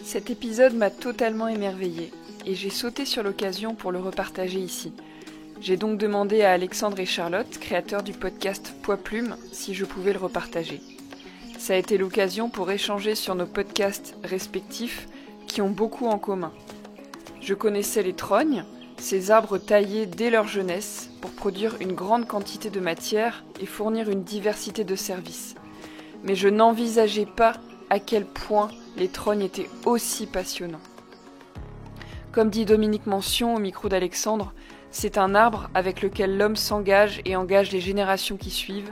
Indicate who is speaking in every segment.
Speaker 1: Cet épisode m'a totalement émerveillée et j'ai sauté sur l'occasion pour le repartager ici. J'ai donc demandé à Alexandre et Charlotte, créateurs du podcast Poids Plume, si je pouvais le repartager. Ça a été l'occasion pour échanger sur nos podcasts respectifs qui ont beaucoup en commun. Je connaissais les trognes, ces arbres taillés dès leur jeunesse pour produire une grande quantité de matière et fournir une diversité de services. Mais je n'envisageais pas à quel point les trognes étaient aussi passionnants. Comme dit Dominique Mention au micro d'Alexandre, c'est un arbre avec lequel l'homme s'engage et engage les générations qui suivent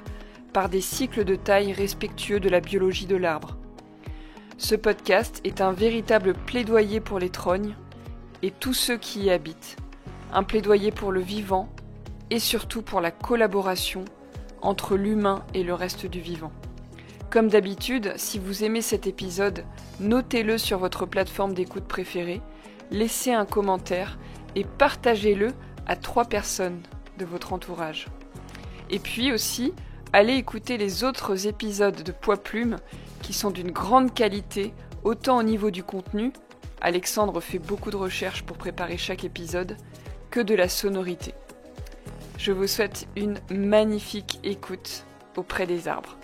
Speaker 1: par des cycles de taille respectueux de la biologie de l'arbre. Ce podcast est un véritable plaidoyer pour les trognes et tous ceux qui y habitent. Un plaidoyer pour le vivant et surtout pour la collaboration entre l'humain et le reste du vivant. Comme d'habitude, si vous aimez cet épisode, notez-le sur votre plateforme d'écoute préférée, laissez un commentaire et partagez-le à 3 personnes de votre entourage. Et puis aussi, allez écouter les autres épisodes de Poids Plume qui sont d'une grande qualité, autant au niveau du contenu, Alexandre fait beaucoup de recherches pour préparer chaque épisode, que de la sonorité. Je vous souhaite une magnifique écoute auprès des arbres.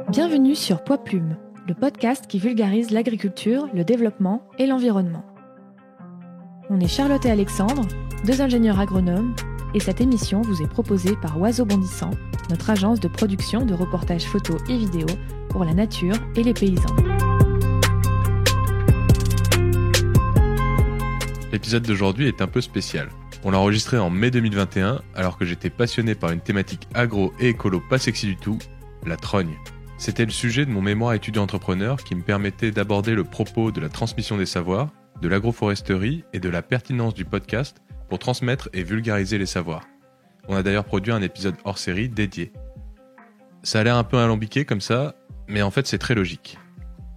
Speaker 2: Bienvenue sur Poids Plume, le podcast qui vulgarise l'agriculture, le développement et l'environnement. On est Charlotte et Alexandre, 2 ingénieurs agronomes, et cette émission vous est proposée par Oiseaux Bondissants, notre agence de production de reportages photos et vidéos pour la nature et les paysans.
Speaker 3: L'épisode d'aujourd'hui est un peu spécial. On l'a enregistré en mai 2021, alors que j'étais passionné par une thématique agro et écolo pas sexy du tout, la trogne. C'était le sujet de mon mémoire étudiant-entrepreneur qui me permettait d'aborder le propos de la transmission des savoirs, de l'agroforesterie et de la pertinence du podcast pour transmettre et vulgariser les savoirs. On a d'ailleurs produit un épisode hors série dédié. Ça a l'air un peu alambiqué comme ça, mais en fait c'est très logique.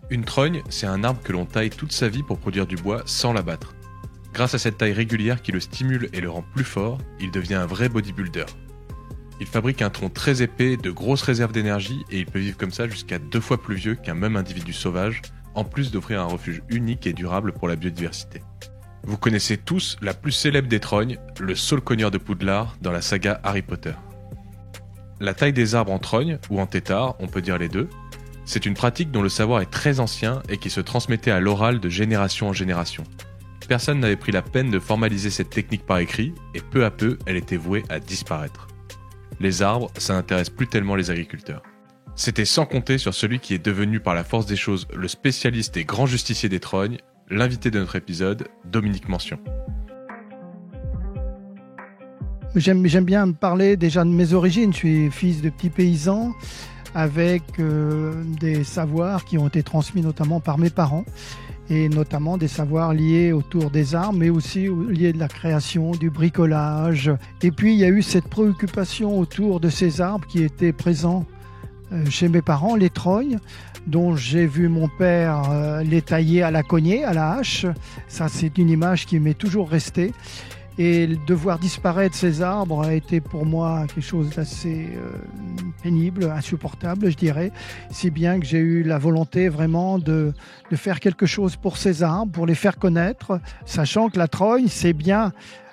Speaker 3: Une trogne, c'est un arbre que l'on taille toute sa vie pour produire du bois sans l'abattre. Grâce à cette taille régulière qui le stimule et le rend plus fort, il devient un vrai bodybuilder. Il fabrique un tronc très épais, de grosses réserves d'énergie et il peut vivre comme ça jusqu'à 2 fois plus vieux qu'un même individu sauvage, en plus d'offrir un refuge unique et durable pour la biodiversité. Vous connaissez tous la plus célèbre des trognes, le saule-cogneur de Poudlard dans la saga Harry Potter. La taille des arbres en trogne, ou en tétard, on peut dire les deux, c'est une pratique dont le savoir est très ancien et qui se transmettait à l'oral de génération en génération. Personne n'avait pris la peine de formaliser cette technique par écrit et peu à peu, elle était vouée à disparaître. Les arbres, ça n'intéresse plus tellement les agriculteurs. C'était sans compter sur celui qui est devenu par la force des choses le spécialiste et grand justicier des trognes, l'invité de notre épisode, Dominique Mention.
Speaker 4: J'aime bien me parler déjà de mes origines. Je suis fils de petits paysans avec des savoirs qui ont été transmis notamment par mes parents et notamment des savoirs liés autour des arbres, mais aussi liés de la création, du bricolage. Et puis il y a eu cette préoccupation autour de ces arbres qui étaient présents chez mes parents, les trognes, dont j'ai vu mon père les tailler à la cognée, à la hache. Ça, c'est une image qui m'est toujours restée. Et de voir disparaître ces arbres a été pour moi quelque chose d'assez pénible, insupportable, je dirais. Si bien que j'ai eu la volonté vraiment de faire quelque chose pour ces arbres, pour les faire connaître, sachant que la trogne, c'est bien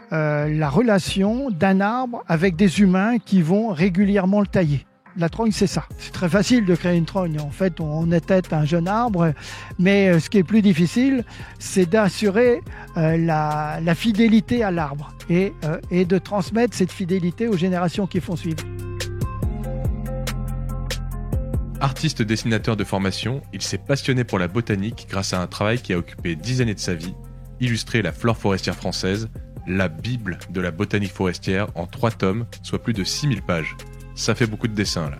Speaker 4: la relation d'un arbre avec des humains qui vont régulièrement le tailler. La trogne, c'est ça. C'est très facile de créer une trogne. En fait, on était un jeune arbre, mais ce qui est plus difficile, c'est d'assurer la fidélité à l'arbre et de transmettre cette fidélité aux générations qui font suivre.
Speaker 3: Artiste dessinateur de formation, il s'est passionné pour la botanique grâce à un travail qui a occupé 10 années de sa vie, illustrer la flore forestière française, la Bible de la botanique forestière en 3 tomes, soit plus de 6000 pages. Ça fait beaucoup de dessins là.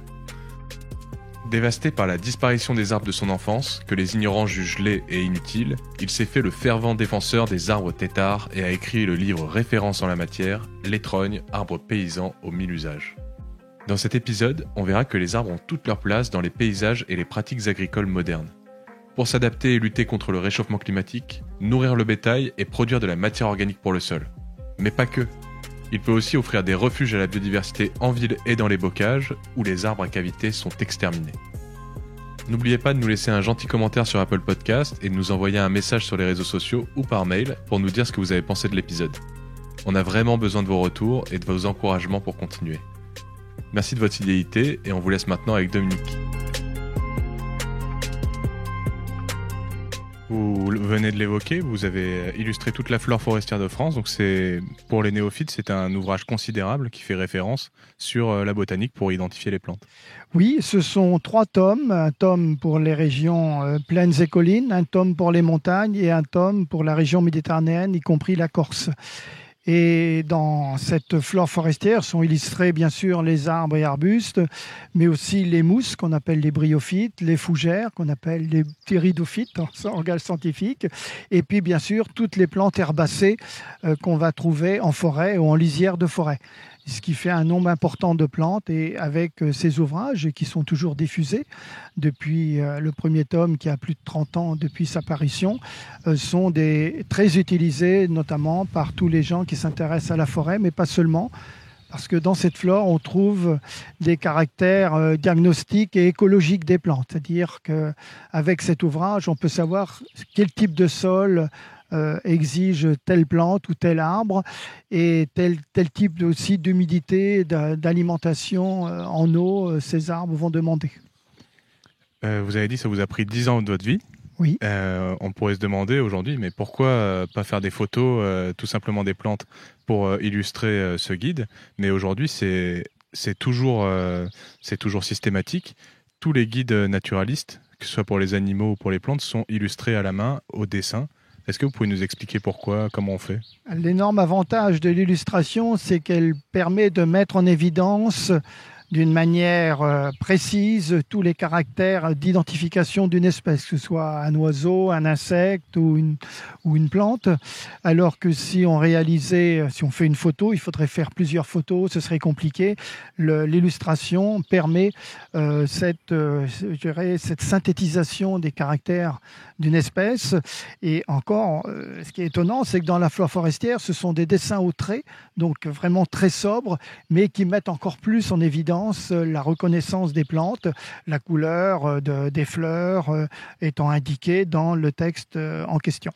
Speaker 3: Dévasté par la disparition des arbres de son enfance, que les ignorants jugent laids et inutiles, il s'est fait le fervent défenseur des arbres têtards et a écrit le livre référence en la matière, Les trognes, arbres paysans aux 1000 usages. Dans cet épisode, on verra que les arbres ont toute leur place dans les paysages et les pratiques agricoles modernes. pour s'adapter et lutter contre le réchauffement climatique, nourrir le bétail et produire de la matière organique pour le sol. Mais pas que. Il peut aussi offrir des refuges à la biodiversité en ville et dans les bocages, où les arbres à cavité sont exterminés. N'oubliez pas de nous laisser un gentil commentaire sur Apple Podcast et de nous envoyer un message sur les réseaux sociaux ou par mail pour nous dire ce que vous avez pensé de l'épisode. On a vraiment besoin de vos retours et de vos encouragements pour continuer. Merci de votre fidélité et on vous laisse maintenant avec Dominique. Vous venez de l'évoquer, vous avez illustré toute la flore forestière de France, donc pour les néophytes, c'est un ouvrage considérable qui fait référence sur la botanique pour identifier les plantes.
Speaker 4: Oui, ce sont 3 tomes, un tome pour les régions plaines et collines, un tome pour les montagnes et un tome pour la région méditerranéenne, y compris la Corse. Et dans cette flore forestière sont illustrés bien sûr les arbres et arbustes, mais aussi les mousses qu'on appelle les bryophytes, les fougères qu'on appelle les ptéridophytes en langage scientifique, et puis bien sûr toutes les plantes herbacées qu'on va trouver en forêt ou en lisière de forêt. Ce qui fait un nombre important de plantes, et avec ces ouvrages qui sont toujours diffusés depuis le premier tome qui a plus de 30 ans depuis sa parution, sont très utilisés notamment par tous les gens qui s'intéressent à la forêt, mais pas seulement, parce que dans cette flore, on trouve des caractères diagnostiques et écologiques des plantes. C'est-à-dire qu'avec cet ouvrage, on peut savoir quel type de sol exige telle plante ou tel arbre et tel type aussi d'humidité, d'alimentation en eau ces arbres vont demander.
Speaker 3: Vous avez dit que ça vous a pris 10 ans de votre vie.
Speaker 4: Oui.
Speaker 3: On pourrait se demander aujourd'hui, mais pourquoi pas faire des photos tout simplement des plantes pour illustrer ce guide? Mais aujourd'hui, c'est toujours systématique. Tous les guides naturalistes, que ce soit pour les animaux ou pour les plantes, sont illustrés à la main, au dessin. Est-ce que vous pouvez nous expliquer pourquoi, comment on fait?
Speaker 4: L'énorme avantage de l'illustration, c'est qu'elle permet de mettre en évidence d'une manière précise tous les caractères d'identification d'une espèce, que ce soit un oiseau, un insecte ou une plante, alors que si on fait une photo, il faudrait faire plusieurs photos, ce serait compliqué. L'illustration permet cette synthétisation des caractères d'une espèce. Et encore, ce qui est étonnant, c'est que dans la flore forestière, ce sont des dessins au trait, donc vraiment très sobres, mais qui mettent encore plus en évidence la reconnaissance des plantes, la couleur des fleurs étant indiquée dans le texte en question.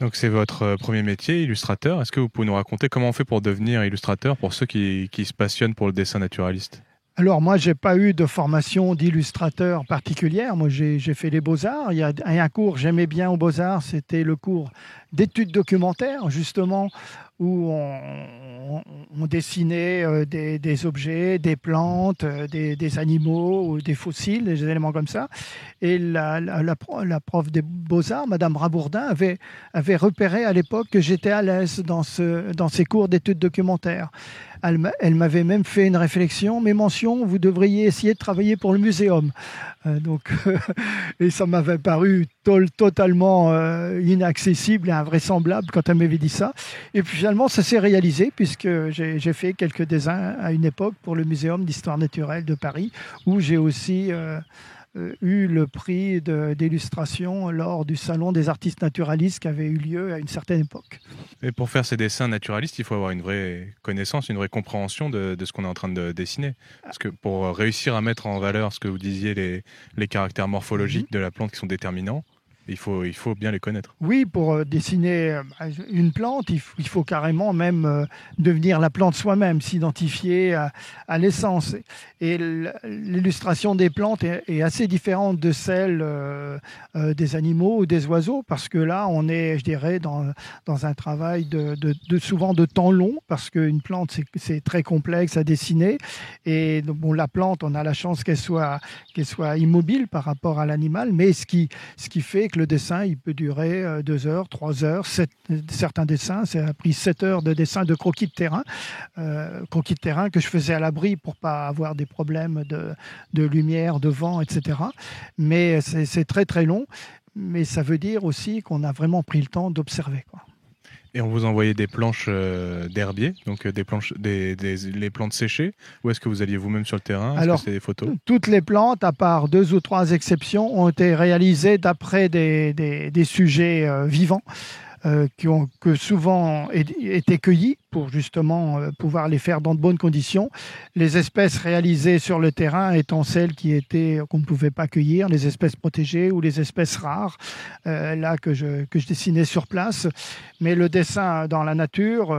Speaker 3: Donc c'est votre premier métier, illustrateur. Est-ce que vous pouvez nous raconter comment on fait pour devenir illustrateur pour ceux qui se passionnent pour le dessin naturaliste?
Speaker 4: Alors moi, j'ai pas eu de formation d'illustrateur particulière. Moi, j'ai fait les beaux-arts. Il y a un cours que j'aimais bien aux beaux-arts, c'était le cours d'études documentaires, justement, où on dessinait des objets, des plantes, des animaux, ou des fossiles, des éléments comme ça. Et la prof des beaux-arts, Madame Rabourdin, avait repéré à l'époque que j'étais à l'aise dans ces cours d'études documentaires. Elle m'avait même fait une réflexion, mes mentions, vous devriez essayer de travailler pour le muséum. Et ça m'avait paru totalement inaccessible et invraisemblable quand elle m'avait dit ça. Et puis finalement, ça s'est réalisé puisque j'ai fait quelques dessins à une époque pour le Muséum d'histoire naturelle de Paris, où j'ai aussi eu le prix d'illustration lors du Salon des artistes naturalistes qui avait eu lieu à une certaine époque.
Speaker 3: Et pour faire ces dessins naturalistes, il faut avoir une vraie connaissance, une vraie compréhension de ce qu'on est en train de dessiner. Parce que pour réussir à mettre en valeur ce que vous disiez, les caractères morphologiques de la plante qui sont déterminants, il faut bien les connaître.
Speaker 4: Oui, pour dessiner une plante, il faut carrément même devenir la plante soi-même, s'identifier à l'essence. Et l'illustration des plantes est assez différente de celle des animaux ou des oiseaux, parce que là, on est, je dirais, dans un travail souvent de temps long, parce qu'une plante, c'est très complexe à dessiner. Et bon, la plante, on a la chance qu'elle soit immobile par rapport à l'animal, mais ce qui fait que le dessin, il peut durer 2 heures, 3 heures. Certains dessins, ça a pris 7 heures de dessin de croquis de terrain que je faisais à l'abri pour pas avoir des problèmes de lumière, de vent, etc. Mais c'est très très long, mais ça veut dire aussi qu'on a vraiment pris le temps d'observer, quoi.
Speaker 3: Et on vous envoyait des planches d'herbier, donc les plantes séchées, ou est-ce que vous alliez vous-même sur le terrain? Est-ce
Speaker 4: Alors,
Speaker 3: que c'est des photos?
Speaker 4: toutes les plantes, à part 2 ou 3 exceptions, ont été réalisées d'après des sujets vivants que souvent été cueillis pour justement pouvoir les faire dans de bonnes conditions. Les espèces réalisées sur le terrain étant celles qu'on ne pouvait pas cueillir, les espèces protégées ou les espèces rares, là que je dessinais sur place. Mais le dessin dans la nature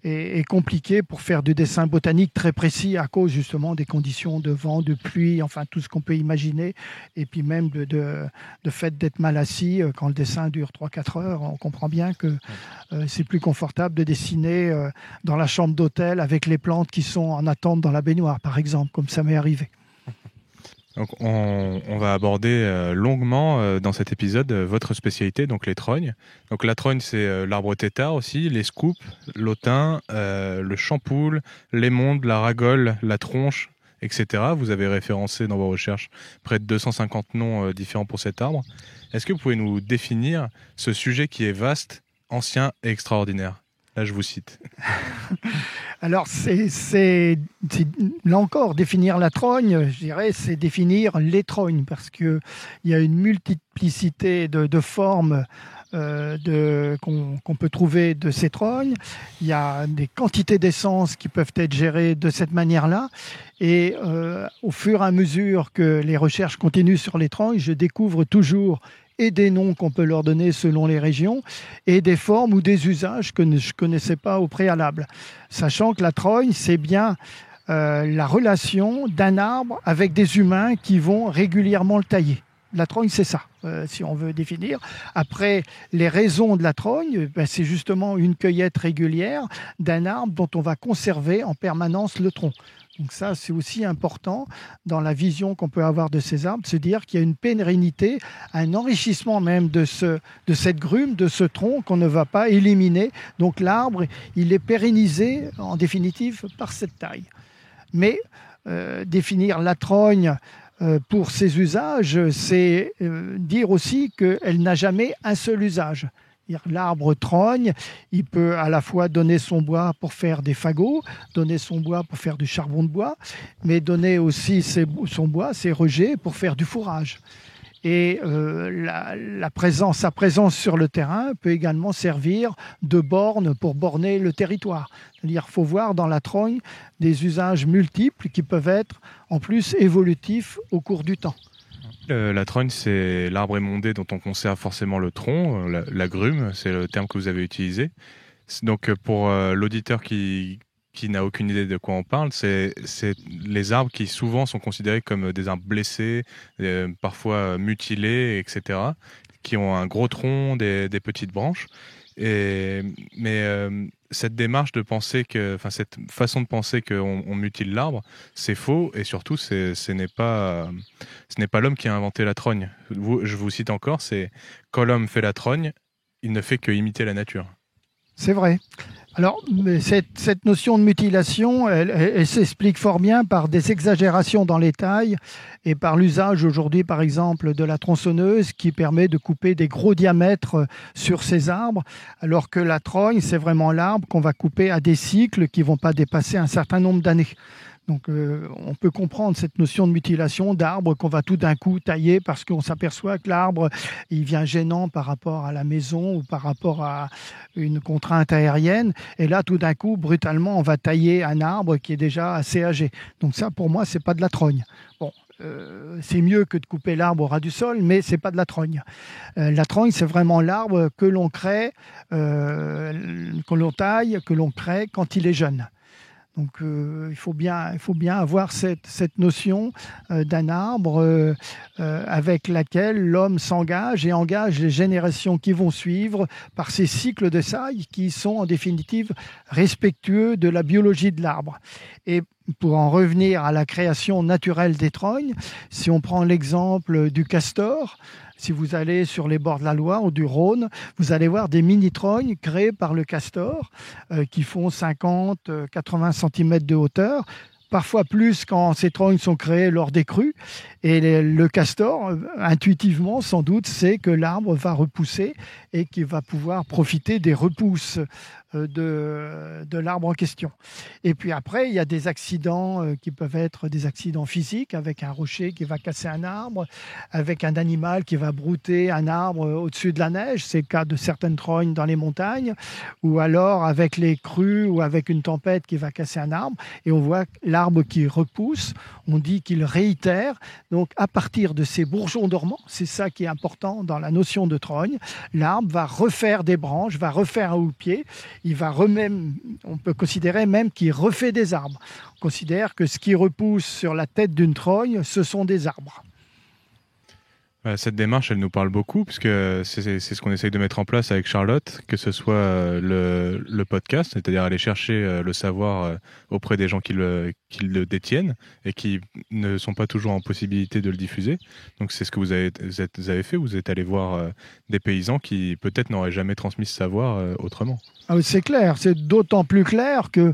Speaker 4: est compliqué pour faire du dessin botanique très précis à cause justement des conditions de vent, de pluie, enfin tout ce qu'on peut imaginer. Et puis même de fait d'être mal assis, quand le dessin dure 3-4 heures, on comprend bien que c'est plus confortable de dessiner dans la chambre d'hôtel avec les plantes qui sont en attente dans la baignoire, par exemple, comme ça m'est arrivé.
Speaker 3: Donc on va aborder longuement dans cet épisode votre spécialité, donc les trognes. Donc la trogne, c'est l'arbre tétard aussi, les scoops, l'autin, le champoule, l'émonde, la ragole, la tronche, etc. Vous avez référencé dans vos recherches près de 250 noms différents pour cet arbre. Est-ce que vous pouvez nous définir ce sujet qui est vaste, ancien et extraordinaire? Là, je vous cite.
Speaker 4: Alors, c'est là encore, définir la trogne, je dirais, c'est définir les trognes, parce qu'il y a une multiplicité de formes qu'on peut trouver de ces trognes. Il y a des quantités d'essence qui peuvent être gérées de cette manière-là. Et au fur et à mesure que les recherches continuent sur les trognes, je découvre toujours et des noms qu'on peut leur donner selon les régions, et des formes ou des usages que je ne connaissais pas au préalable. Sachant que la trogne, c'est bien la relation d'un arbre avec des humains qui vont régulièrement le tailler. La trogne, c'est ça, si on veut définir. Après, les raisons de la trogne, c'est justement une cueillette régulière d'un arbre dont on va conserver en permanence le tronc. Donc ça, c'est aussi important dans la vision qu'on peut avoir de ces arbres, se dire qu'il y a une pérennité, un enrichissement même de cette grume, de ce tronc qu'on ne va pas éliminer. Donc l'arbre, il est pérennisé en définitive par cette taille. Mais définir la trogne pour ses usages, c'est dire aussi qu'elle n'a jamais un seul usage. L'arbre trogne, il peut à la fois donner son bois pour faire des fagots, donner son bois pour faire du charbon de bois, mais donner aussi son bois, ses rejets, pour faire du fourrage. Et sa présence sur le terrain peut également servir de borne pour borner le territoire. C'est-à-dire qu'il faut voir dans la trogne des usages multiples qui peuvent être en plus évolutifs au cours du temps.
Speaker 3: La trogne, c'est l'arbre émondé dont on conserve forcément le tronc, la grume, c'est le terme que vous avez utilisé. Donc pour l'auditeur qui n'a aucune idée de quoi on parle, c'est les arbres qui souvent sont considérés comme des arbres blessés, parfois mutilés, etc., qui ont un gros tronc, des petites branches. Mais cette démarche de penser cette façon de penser qu'on mutile l'arbre, c'est faux, et surtout ce n'est pas l'homme qui a inventé la trogne. Je vous cite encore, c'est quand l'homme fait la trogne, il ne fait que imiter la nature.
Speaker 4: C'est vrai. Alors, cette notion de mutilation, elle s'explique fort bien par des exagérations dans les tailles et par l'usage aujourd'hui, par exemple, de la tronçonneuse qui permet de couper des gros diamètres sur ces arbres, alors que la trogne, c'est vraiment l'arbre qu'on va couper à des cycles qui ne vont pas dépasser un certain nombre d'années. Donc on peut comprendre cette notion de mutilation d'arbre qu'on va tout d'un coup tailler parce qu'on s'aperçoit que l'arbre il vient gênant par rapport à la maison ou par rapport à une contrainte aérienne. Et là, tout d'un coup, brutalement, on va tailler un arbre qui est déjà assez âgé. Donc ça, pour moi, c'est pas de la trogne. Bon. C'est mieux que de couper l'arbre au ras du sol, mais c'est pas de la trogne. La trogne, c'est vraiment l'arbre que l'on crée, que l'on taille, que l'on crée quand il est jeune. Donc il faut bien avoir cette notion d'un arbre avec laquelle l'homme s'engage et engage les générations qui vont suivre par ces cycles de taille qui sont en définitive respectueux de la biologie de l'arbre. Et pour en revenir à la création naturelle des trognes, si on prend l'exemple du castor, si vous allez sur les bords de la Loire ou du Rhône, vous allez voir des mini-trognes créées par le castor qui font 50-80 cm de hauteur, parfois plus quand ces trognes sont créées lors des crues. Et le castor, intuitivement, sans doute, sait que l'arbre va repousser et qu'il va pouvoir profiter des repousses de l'arbre en question. Et puis après, il y a des accidents qui peuvent être des accidents physiques, avec un rocher qui va casser un arbre, avec un animal qui va brouter un arbre au-dessus de la neige, c'est le cas de certaines trognes dans les montagnes, ou alors avec les crues ou avec une tempête qui va casser un arbre, et on voit l'arbre qui repousse, on dit qu'il réitère. Donc à partir de ces bourgeons dormants, c'est ça qui est important dans la notion de trogne, l'arbre va refaire des branches, va refaire un houppier, il va on peut considérer même qu'il refait des arbres. On considère que ce qui repousse sur la tête d'une trogne, ce sont des arbres.
Speaker 3: Cette démarche, elle nous parle beaucoup, puisque c'est ce qu'on essaye de mettre en place avec Charlotte, que ce soit le podcast, c'est-à-dire aller chercher le savoir auprès des gens qui le détiennent et qui ne sont pas toujours en possibilité de le diffuser. Donc c'est ce que vous avez fait, vous êtes allé voir des paysans qui peut-être n'auraient jamais transmis ce savoir autrement.
Speaker 4: Ah oui, c'est clair, c'est d'autant plus clair que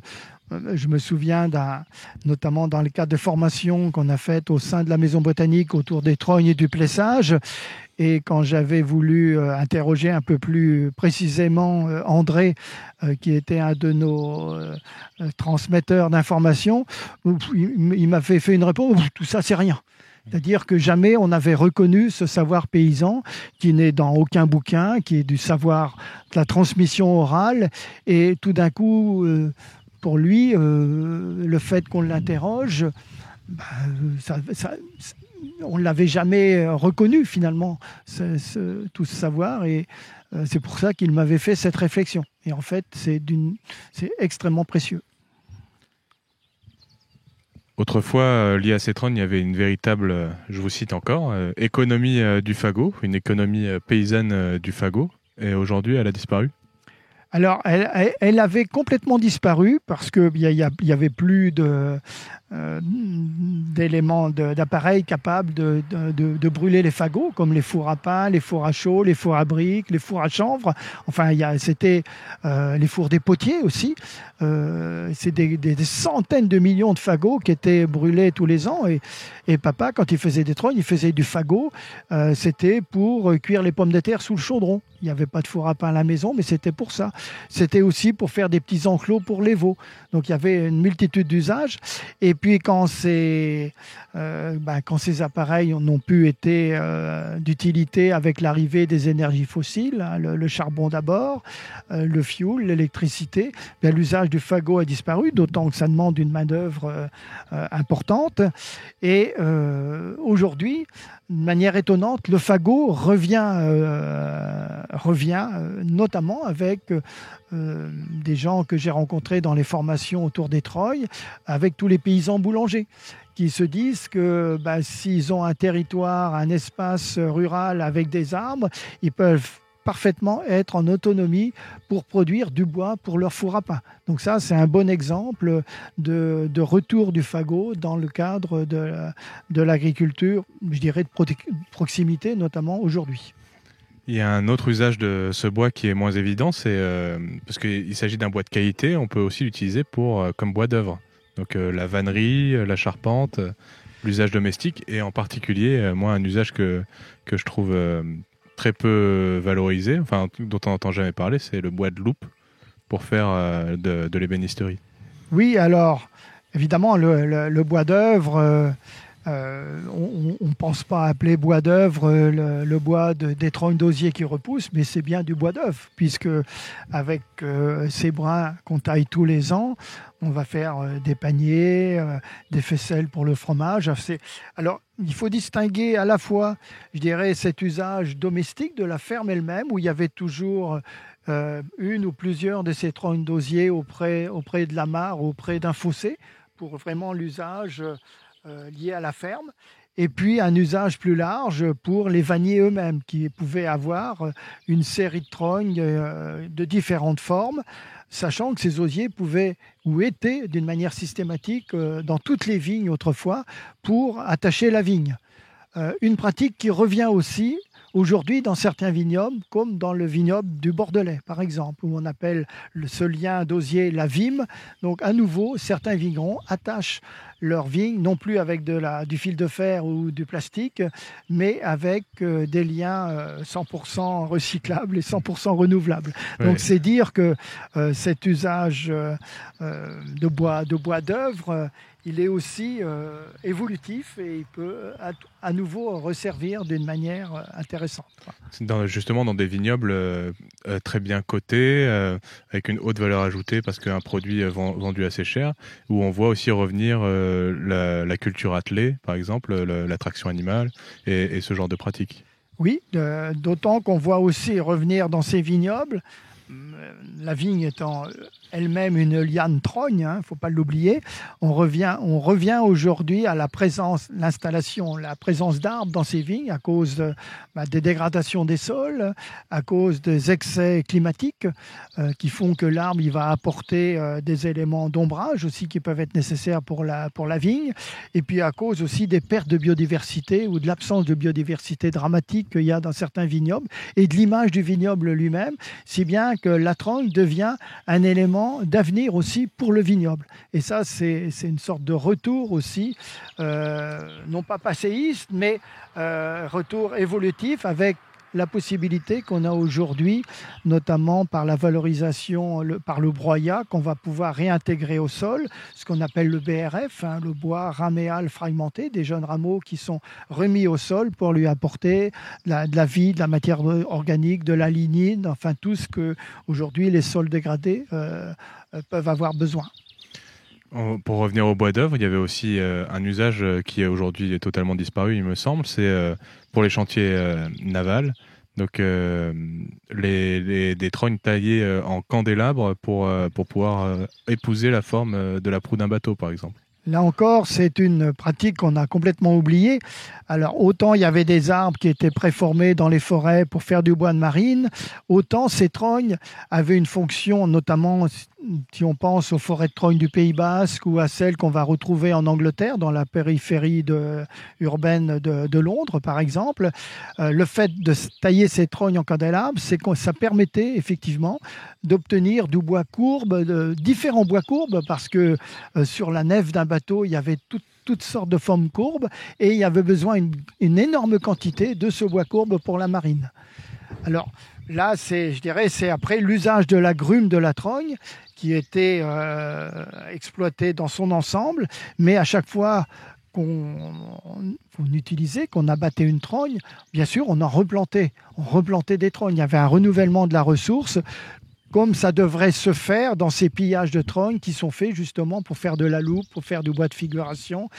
Speaker 4: je me souviens, notamment dans les cadres de formation qu'on a faites au sein de la Maison botanique autour des trognes et du plessage. Et quand j'avais voulu interroger un peu plus précisément André, qui était un de nos transmetteurs d'informations, il m'a fait une réponse, tout ça c'est rien. C'est-à-dire que jamais on n'avait reconnu ce savoir paysan qui n'est dans aucun bouquin, qui est du savoir de la transmission orale. Et tout d'un coup... pour lui, le fait qu'on l'interroge, on ne l'avait jamais reconnu finalement, tout ce savoir. Et c'est pour ça qu'il m'avait fait cette réflexion. Et en fait, c'est extrêmement précieux.
Speaker 3: Autrefois, lié à ces trognes, il y avait une véritable, je vous cite encore, économie du fagot, une économie paysanne du fagot. Et aujourd'hui, elle a disparu.
Speaker 4: Alors, elle avait complètement disparu parce qu'il n'y avait plus d'éléments, d'appareils capables de brûler les fagots, comme les fours à pain, les fours à chaux, les fours à briques, les fours à chanvre. Enfin, c'était les fours des potiers aussi. C'est des centaines de millions de fagots qui étaient brûlés tous les ans. Et papa, quand il faisait des trognes, il faisait du fagot. C'était pour cuire les pommes de terre sous le chaudron. Il n'y avait pas de four à pain à la maison, mais c'était pour ça. C'était aussi pour faire des petits enclos pour les veaux. Donc il y avait une multitude d'usages. Et puis quand ces appareils n'ont plus été d'utilité avec l'arrivée des énergies fossiles, hein, le charbon d'abord, le fioul, l'électricité, l'usage du fagot a disparu, d'autant que ça demande une main-d'œuvre importante. Et aujourd'hui, de manière étonnante, le fagot revient notamment avec des gens que j'ai rencontrés dans les formations autour des trognes, avec tous les paysans boulangers qui se disent que s'ils ont un territoire, un espace rural avec des arbres, ils peuvent parfaitement être en autonomie pour produire du bois pour leur four à pain. Donc ça, c'est un bon exemple de retour du fagot dans le cadre de l'agriculture, je dirais de proximité, notamment aujourd'hui.
Speaker 3: Il y a un autre usage de ce bois qui est moins évident, c'est parce qu'il s'agit d'un bois de qualité, on peut aussi l'utiliser comme bois d'œuvre. Donc la vannerie, la charpente, l'usage domestique, et en particulier, moi, un usage que je trouve très peu valorisé, enfin dont on n'entend jamais parler, c'est le bois de loupe pour faire de l'ébénisterie. Oui, alors évidemment le bois d'œuvre, on ne pense pas appeler bois d'œuvre le bois des trognes d'osier qui repoussent, mais c'est bien du bois d'œuvre, puisque avec ces brins qu'on taille tous les ans, on va faire des paniers, des faisselles pour le fromage. Alors, il faut distinguer à la fois, je dirais, cet usage domestique de la ferme elle-même, où il y avait toujours une ou plusieurs de ces trognes d'osier auprès de la mare, auprès d'un fossé, pour vraiment l'usage lié à la ferme. Et puis un usage plus large pour les vanniers eux-mêmes, qui pouvaient avoir une série de trognes de différentes formes, sachant que ces osiers pouvaient ou étaient d'une manière systématique dans toutes les vignes autrefois pour attacher la vigne. Une pratique qui revient aussi
Speaker 4: aujourd'hui dans certains vignobles, comme dans le vignoble du Bordelais, par exemple, où on appelle ce lien d'osier la vime. Donc, à nouveau, certains vignerons attachent leur vigne, non plus avec du fil de fer ou du plastique, mais avec des liens 100% recyclables et 100% renouvelables.
Speaker 3: Ouais.
Speaker 4: Donc, c'est dire que cet usage de bois d'œuvre, il est aussi évolutif et il peut à nouveau resservir d'une manière intéressante.
Speaker 3: Justement dans des vignobles très bien cotés, avec une haute valeur ajoutée parce qu'un produit vendu assez cher, où on voit aussi revenir la culture attelée, par exemple, l'attraction animale et ce genre de pratiques.
Speaker 4: Oui, d'autant qu'on voit aussi revenir dans ces vignobles, la vigne étant elle-même une liane trogne, il ne faut pas l'oublier. On revient aujourd'hui à la présence d'arbres dans ces vignes à cause des dégradations des sols, à cause des excès climatiques qui font que l'arbre il va apporter des éléments d'ombrage aussi qui peuvent être nécessaires pour la vigne, et puis à cause aussi des pertes de biodiversité ou de l'absence de biodiversité dramatique qu'il y a dans certains vignobles et de l'image du vignoble lui-même, si bien que la trogne devient un élément d'avenir aussi pour le vignoble. Et ça, c'est une sorte de retour aussi, non pas passéiste, mais retour évolutif avec la possibilité qu'on a aujourd'hui, notamment par la valorisation, par le broyat, qu'on va pouvoir réintégrer au sol, ce qu'on appelle le BRF, le bois raméal fragmenté, des jeunes rameaux qui sont remis au sol pour lui apporter de la vie, de la matière organique, de la lignine, enfin tout ce que aujourd'hui les sols dégradés peuvent avoir besoin.
Speaker 3: Pour revenir au bois d'œuvre, il y avait aussi un usage qui est aujourd'hui totalement disparu, il me semble, c'est pour les chantiers navals. Donc des trognes taillées en candélabres pour pouvoir épouser la forme de la proue d'un bateau, par exemple.
Speaker 4: Là encore, c'est une pratique qu'on a complètement oubliée. Alors, autant il y avait des arbres qui étaient préformés dans les forêts pour faire du bois de marine, autant ces trognes avaient une fonction, notamment si on pense aux forêts de trogne du Pays Basque ou à celles qu'on va retrouver en Angleterre, dans la périphérie urbaine de Londres, par exemple. Le fait de tailler ces trognes en candélabres, c'est que ça permettait effectivement d'obtenir du bois courbe, différents bois courbes, parce que sur la nef d'un bateau, il y avait toutes sortes de formes courbes et il y avait besoin d'une énorme quantité de ce bois courbe pour la marine. Alors là, c'est après l'usage de la grume de la trogne qui était exploité dans son ensemble, mais à chaque fois qu'on abattait une trogne, bien sûr, on replantait des trognes. Il y avait un renouvellement de la ressource, comme ça devrait se faire dans ces pillages de trognes qui sont faits justement pour faire de la loupe, pour faire du bois de figuration,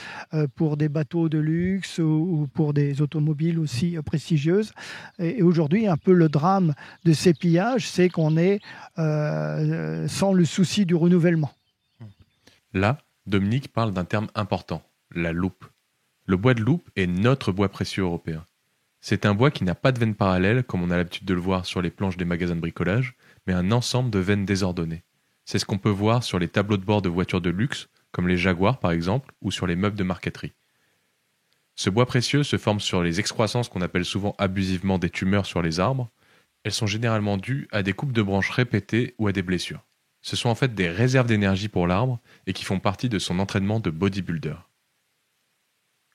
Speaker 4: pour des bateaux de luxe ou pour des automobiles aussi prestigieuses. Et aujourd'hui, un peu le drame de ces pillages, c'est qu'on est sans le souci du renouvellement.
Speaker 3: Là, Dominique parle d'un terme important, la loupe. Le bois de loupe est notre bois précieux européen. C'est un bois qui n'a pas de veine parallèle, comme on a l'habitude de le voir sur les planches des magasins de bricolage, mais un ensemble de veines désordonnées. C'est ce qu'on peut voir sur les tableaux de bord de voitures de luxe, comme les Jaguar par exemple, ou sur les meubles de marqueterie. Ce bois précieux se forme sur les excroissances qu'on appelle souvent abusivement des tumeurs sur les arbres. Elles sont généralement dues à des coupes de branches répétées ou à des blessures. Ce sont en fait des réserves d'énergie pour l'arbre et qui font partie de son entraînement de bodybuilder.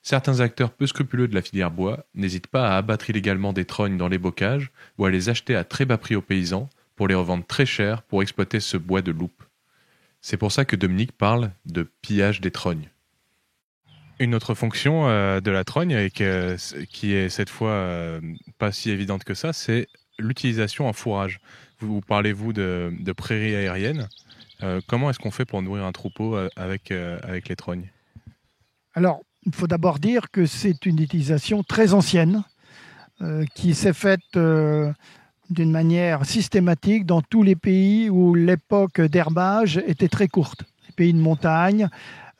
Speaker 3: Certains acteurs peu scrupuleux de la filière bois n'hésitent pas à abattre illégalement des trognes dans les bocages ou à les acheter à très bas prix aux paysans pour les revendre très cher pour exploiter ce bois de loupe. C'est pour ça que Dominique parle de pillage des trognes. Une autre fonction de la trogne, qui est cette fois pas si évidente que ça, c'est l'utilisation en fourrage. Vous parlez-vous de prairies aériennes. Comment est-ce qu'on fait pour nourrir un troupeau avec les trognes ?
Speaker 4: Alors, il faut d'abord dire que c'est une utilisation très ancienne qui s'est faite d'une manière systématique dans tous les pays où l'époque d'herbage était très courte. Les pays de montagne,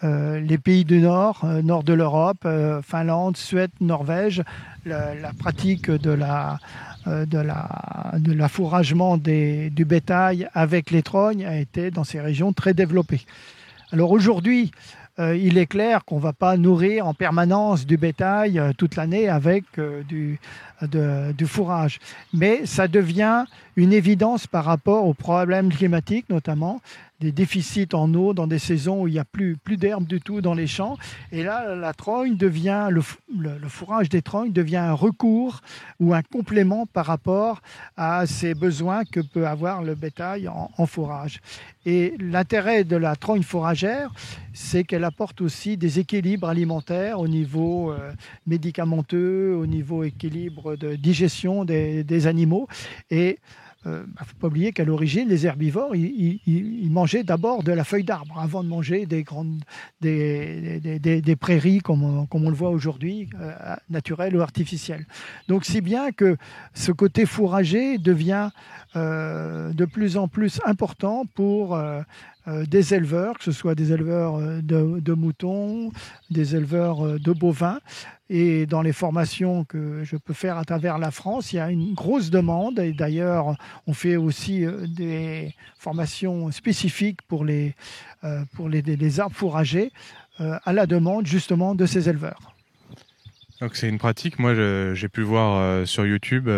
Speaker 4: les pays du nord de l'Europe, Finlande, Suède, Norvège, la pratique de l'affouragement du bétail avec les trognes a été dans ces régions très développée. Alors aujourd'hui, il est clair qu'on ne va pas nourrir en permanence du bétail toute l'année avec du fourrage. Mais ça devient une évidence par rapport aux problèmes climatiques, notamment des déficits en eau dans des saisons où il n'y a plus d'herbe du tout dans les champs. Et là, la trogne devient, le fourrage des trognes devient un recours ou un complément par rapport à ces besoins que peut avoir le bétail en fourrage. Et l'intérêt de la trogne fourragère, c'est qu'elle apporte aussi des équilibres alimentaires au niveau médicamenteux, au niveau équilibre de digestion des animaux. Et il ne faut pas oublier qu'à l'origine, les herbivores, ils mangeaient d'abord de la feuille d'arbre avant de manger des prairies comme on le voit aujourd'hui, naturelles ou artificielles. Donc si bien que ce côté fourrager devient de plus en plus important pour des éleveurs, que ce soit des éleveurs de moutons, des éleveurs de bovins. Et dans les formations que je peux faire à travers la France, il y a une grosse demande. Et d'ailleurs, on fait aussi des formations spécifiques pour les arbres fourragers à la demande justement de ces éleveurs.
Speaker 3: Donc c'est une pratique. Moi, j'ai pu voir sur YouTube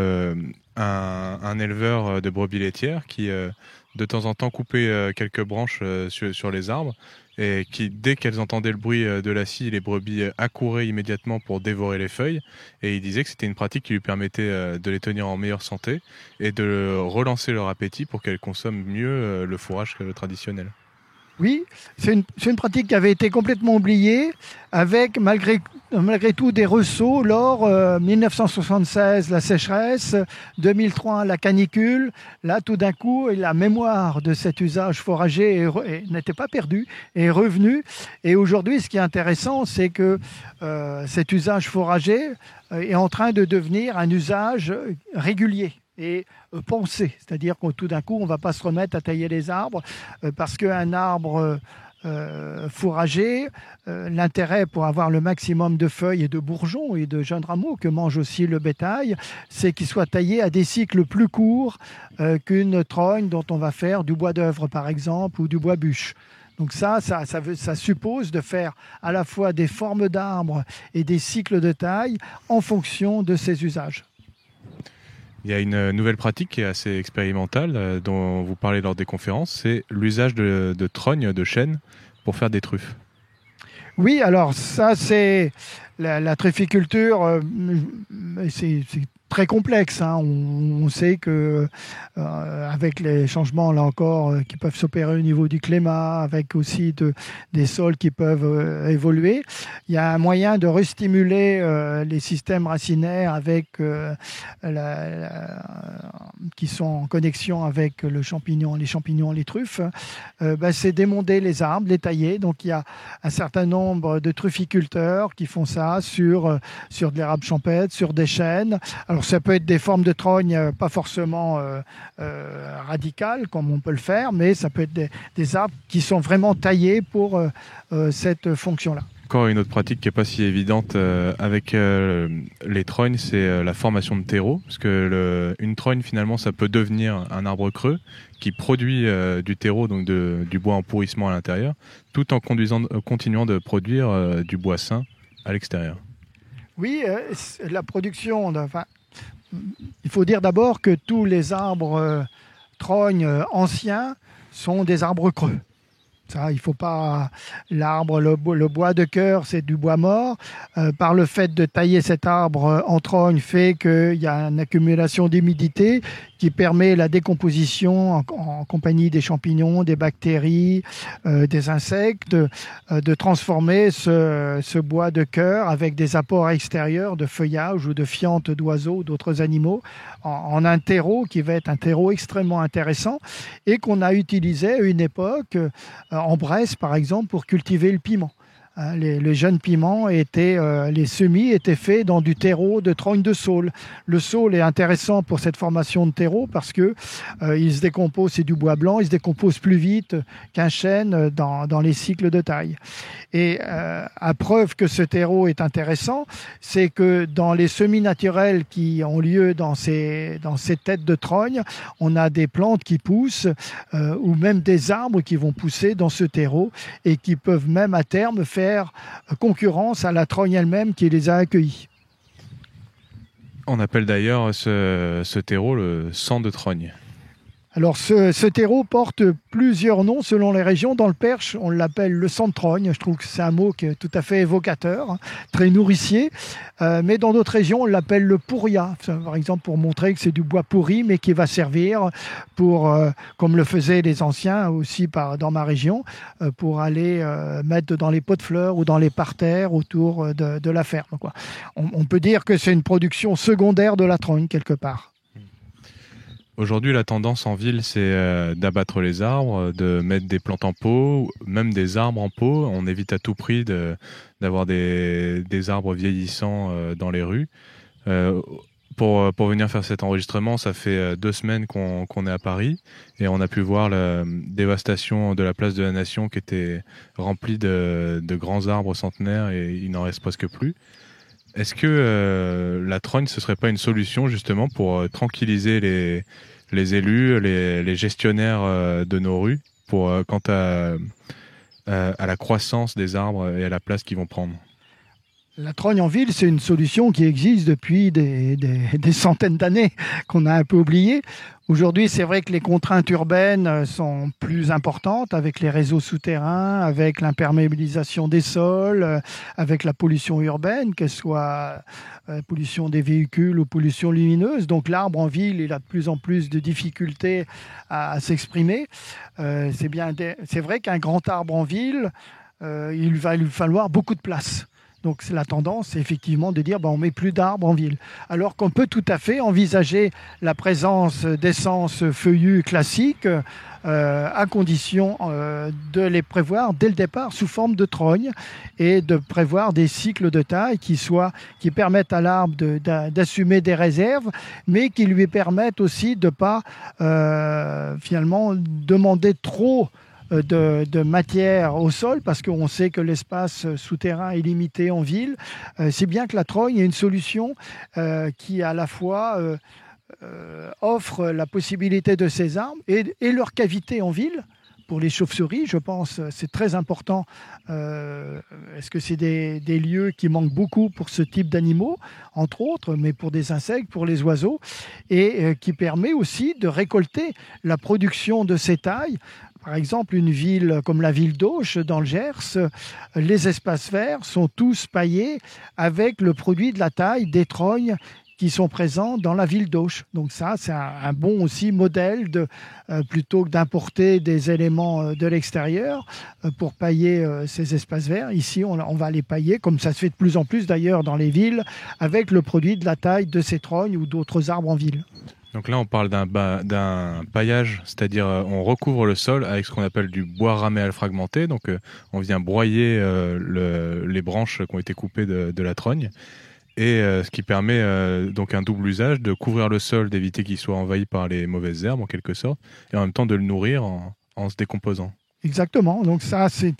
Speaker 3: un éleveur de brebis laitières qui, de temps en temps, coupait quelques branches sur les arbres et qui, dès qu'elles entendaient le bruit de la scie, les brebis accouraient immédiatement pour dévorer les feuilles. Et il disait que c'était une pratique qui lui permettait de les tenir en meilleure santé et de relancer leur appétit pour qu'elles consomment mieux le fourrage traditionnel.
Speaker 4: Oui, c'est une pratique qui avait été complètement oubliée, avec malgré tout des ressauts lors 1976 la sécheresse, 2003 la canicule. Là, tout d'un coup, la mémoire de cet usage fourrager n'était pas perdue, est revenue. Et aujourd'hui, ce qui est intéressant, c'est que cet usage fourrager est en train de devenir un usage régulier et pensé, c'est-à-dire que tout d'un coup, on ne va pas se remettre à tailler les arbres parce qu'un arbre fourrager, l'intérêt pour avoir le maximum de feuilles et de bourgeons et de jeunes rameaux que mange aussi le bétail, c'est qu'il soit taillé à des cycles plus courts qu'une trogne dont on va faire du bois d'œuvre par exemple ou du bois bûche. Donc ça suppose de faire à la fois des formes d'arbres et des cycles de taille en fonction de ces usages.
Speaker 3: Il y a une nouvelle pratique qui est assez expérimentale dont vous parlez lors des conférences, c'est l'usage de trognes, de chênes, pour faire des truffes.
Speaker 4: Oui, alors ça c'est la trufficulture, c'est très complexe. Hein. On sait que avec les changements là encore qui peuvent s'opérer au niveau du climat, avec aussi des sols qui peuvent évoluer, il y a un moyen de restimuler les systèmes racinaires avec qui sont en connexion avec les champignons, les truffes. C'est d'émonder les arbres, les tailler. Donc il y a un certain nombre de trufficulteurs qui font ça sur de l'érable champêtre, sur des chênes. Alors ça peut être des formes de trogne pas forcément radicales comme on peut le faire, mais ça peut être des arbres qui sont vraiment taillés pour cette fonction-là.
Speaker 3: Encore une autre pratique qui n'est pas si évidente avec les trognes, c'est la formation de terreau. Parce que une trogne, finalement, ça peut devenir un arbre creux qui produit du terreau, donc du bois en pourrissement à l'intérieur, tout en continuant de produire du bois sain à l'extérieur.
Speaker 4: Oui, la production... il faut dire d'abord que tous les arbres trognes anciens sont des arbres creux. Ça, il faut pas. L'arbre, le bois de cœur, c'est du bois mort. Par le fait de tailler cet arbre en trogne, fait qu'il y a une accumulation d'humidité qui permet la décomposition en compagnie des champignons, des bactéries, des insectes, de transformer ce bois de cœur avec des apports extérieurs de feuillage ou de fientes d'oiseaux ou d'autres animaux en un terreau qui va être un terreau extrêmement intéressant et qu'on a utilisé à une époque en Bresse, par exemple, pour cultiver le piment. Les jeunes piments les semis étaient faits dans du terreau de trogne de saule. Le saule est intéressant pour cette formation de terreau parce que il se décompose, c'est du bois blanc, il se décompose plus vite qu'un chêne dans les cycles de taille. Et à preuve que ce terreau est intéressant, c'est que dans les semis naturels qui ont lieu dans ces têtes de trogne, on a des plantes qui poussent ou même des arbres qui vont pousser dans ce terreau et qui peuvent même à terme faire concurrence à la trogne elle-même qui les a accueillis.
Speaker 3: On appelle d'ailleurs ce terreau le sang de trogne.
Speaker 4: Alors ce terreau porte plusieurs noms selon les régions. Dans le Perche, on l'appelle le sang de trogne. Je trouve que c'est un mot qui est tout à fait évocateur, très nourricier. Mais dans d'autres régions, on l'appelle le pourria, par exemple pour montrer que c'est du bois pourri, mais qui va servir pour, comme le faisaient les anciens aussi dans ma région, pour aller mettre dans les pots de fleurs ou dans les parterres autour de la ferme, quoi. On peut dire que c'est une production secondaire de la trogne quelque part.
Speaker 3: Aujourd'hui, la tendance en ville, c'est d'abattre les arbres, de mettre des plantes en pot, même des arbres en pot. On évite à tout prix d'avoir des arbres vieillissants dans les rues. Pour venir faire cet enregistrement, ça fait 2 semaines qu'on est à Paris et on a pu voir la dévastation de la place de la Nation qui était remplie de grands arbres centenaires et il n'en reste presque plus. Est-ce que la trogne, ce serait pas une solution justement pour tranquilliser les élus, les gestionnaires de nos rues, quant à la croissance des arbres et à la place qu'ils vont prendre?
Speaker 4: La trogne en ville, c'est une solution qui existe depuis des centaines d'années, qu'on a un peu oublié. Aujourd'hui, c'est vrai que les contraintes urbaines sont plus importantes avec les réseaux souterrains, avec l'imperméabilisation des sols, avec la pollution urbaine, qu'elle soit pollution des véhicules ou pollution lumineuse. Donc l'arbre en ville, il a de plus en plus de difficultés à s'exprimer. C'est vrai qu'un grand arbre en ville, il va lui falloir beaucoup de place. Donc la tendance, c'est effectivement de dire on ne met plus d'arbres en ville. Alors qu'on peut tout à fait envisager la présence d'essences feuillues classiques à condition de les prévoir dès le départ sous forme de trogne et de prévoir des cycles de taille qui permettent à l'arbre d'assumer des réserves, mais qui lui permettent aussi de ne pas finalement demander trop de matière au sol, parce qu'on sait que l'espace souterrain est limité en ville. C'est bien que la trogne est une solution qui à la fois offre la possibilité de ces arbres et leur cavité en ville. Pour les chauves-souris, je pense, c'est très important. Est-ce que c'est des lieux qui manquent beaucoup pour ce type d'animaux, entre autres, mais pour des insectes, pour les oiseaux, et qui permet aussi de récolter la production de ces tailles. Par exemple, une ville comme la ville d'Auch, dans le Gers, les espaces verts sont tous paillés avec le produit de la taille des trognes qui sont présents dans la ville d'Auch. Donc ça, c'est un bon aussi modèle plutôt que d'importer des éléments de l'extérieur pour pailler ces espaces verts. Ici, on va les pailler, comme ça se fait de plus en plus d'ailleurs dans les villes, avec le produit de la taille de ces trognes ou d'autres arbres en ville.
Speaker 3: Donc là, on parle d'un paillage, c'est-à-dire on recouvre le sol avec ce qu'on appelle du bois raméal fragmenté. Donc on vient broyer les branches qui ont été coupées de la trogne. Et ce qui permet donc un double usage de couvrir le sol, d'éviter qu'il soit envahi par les mauvaises herbes en quelque sorte, et en même temps de le nourrir en se décomposant.
Speaker 4: Exactement. Donc ça, c'est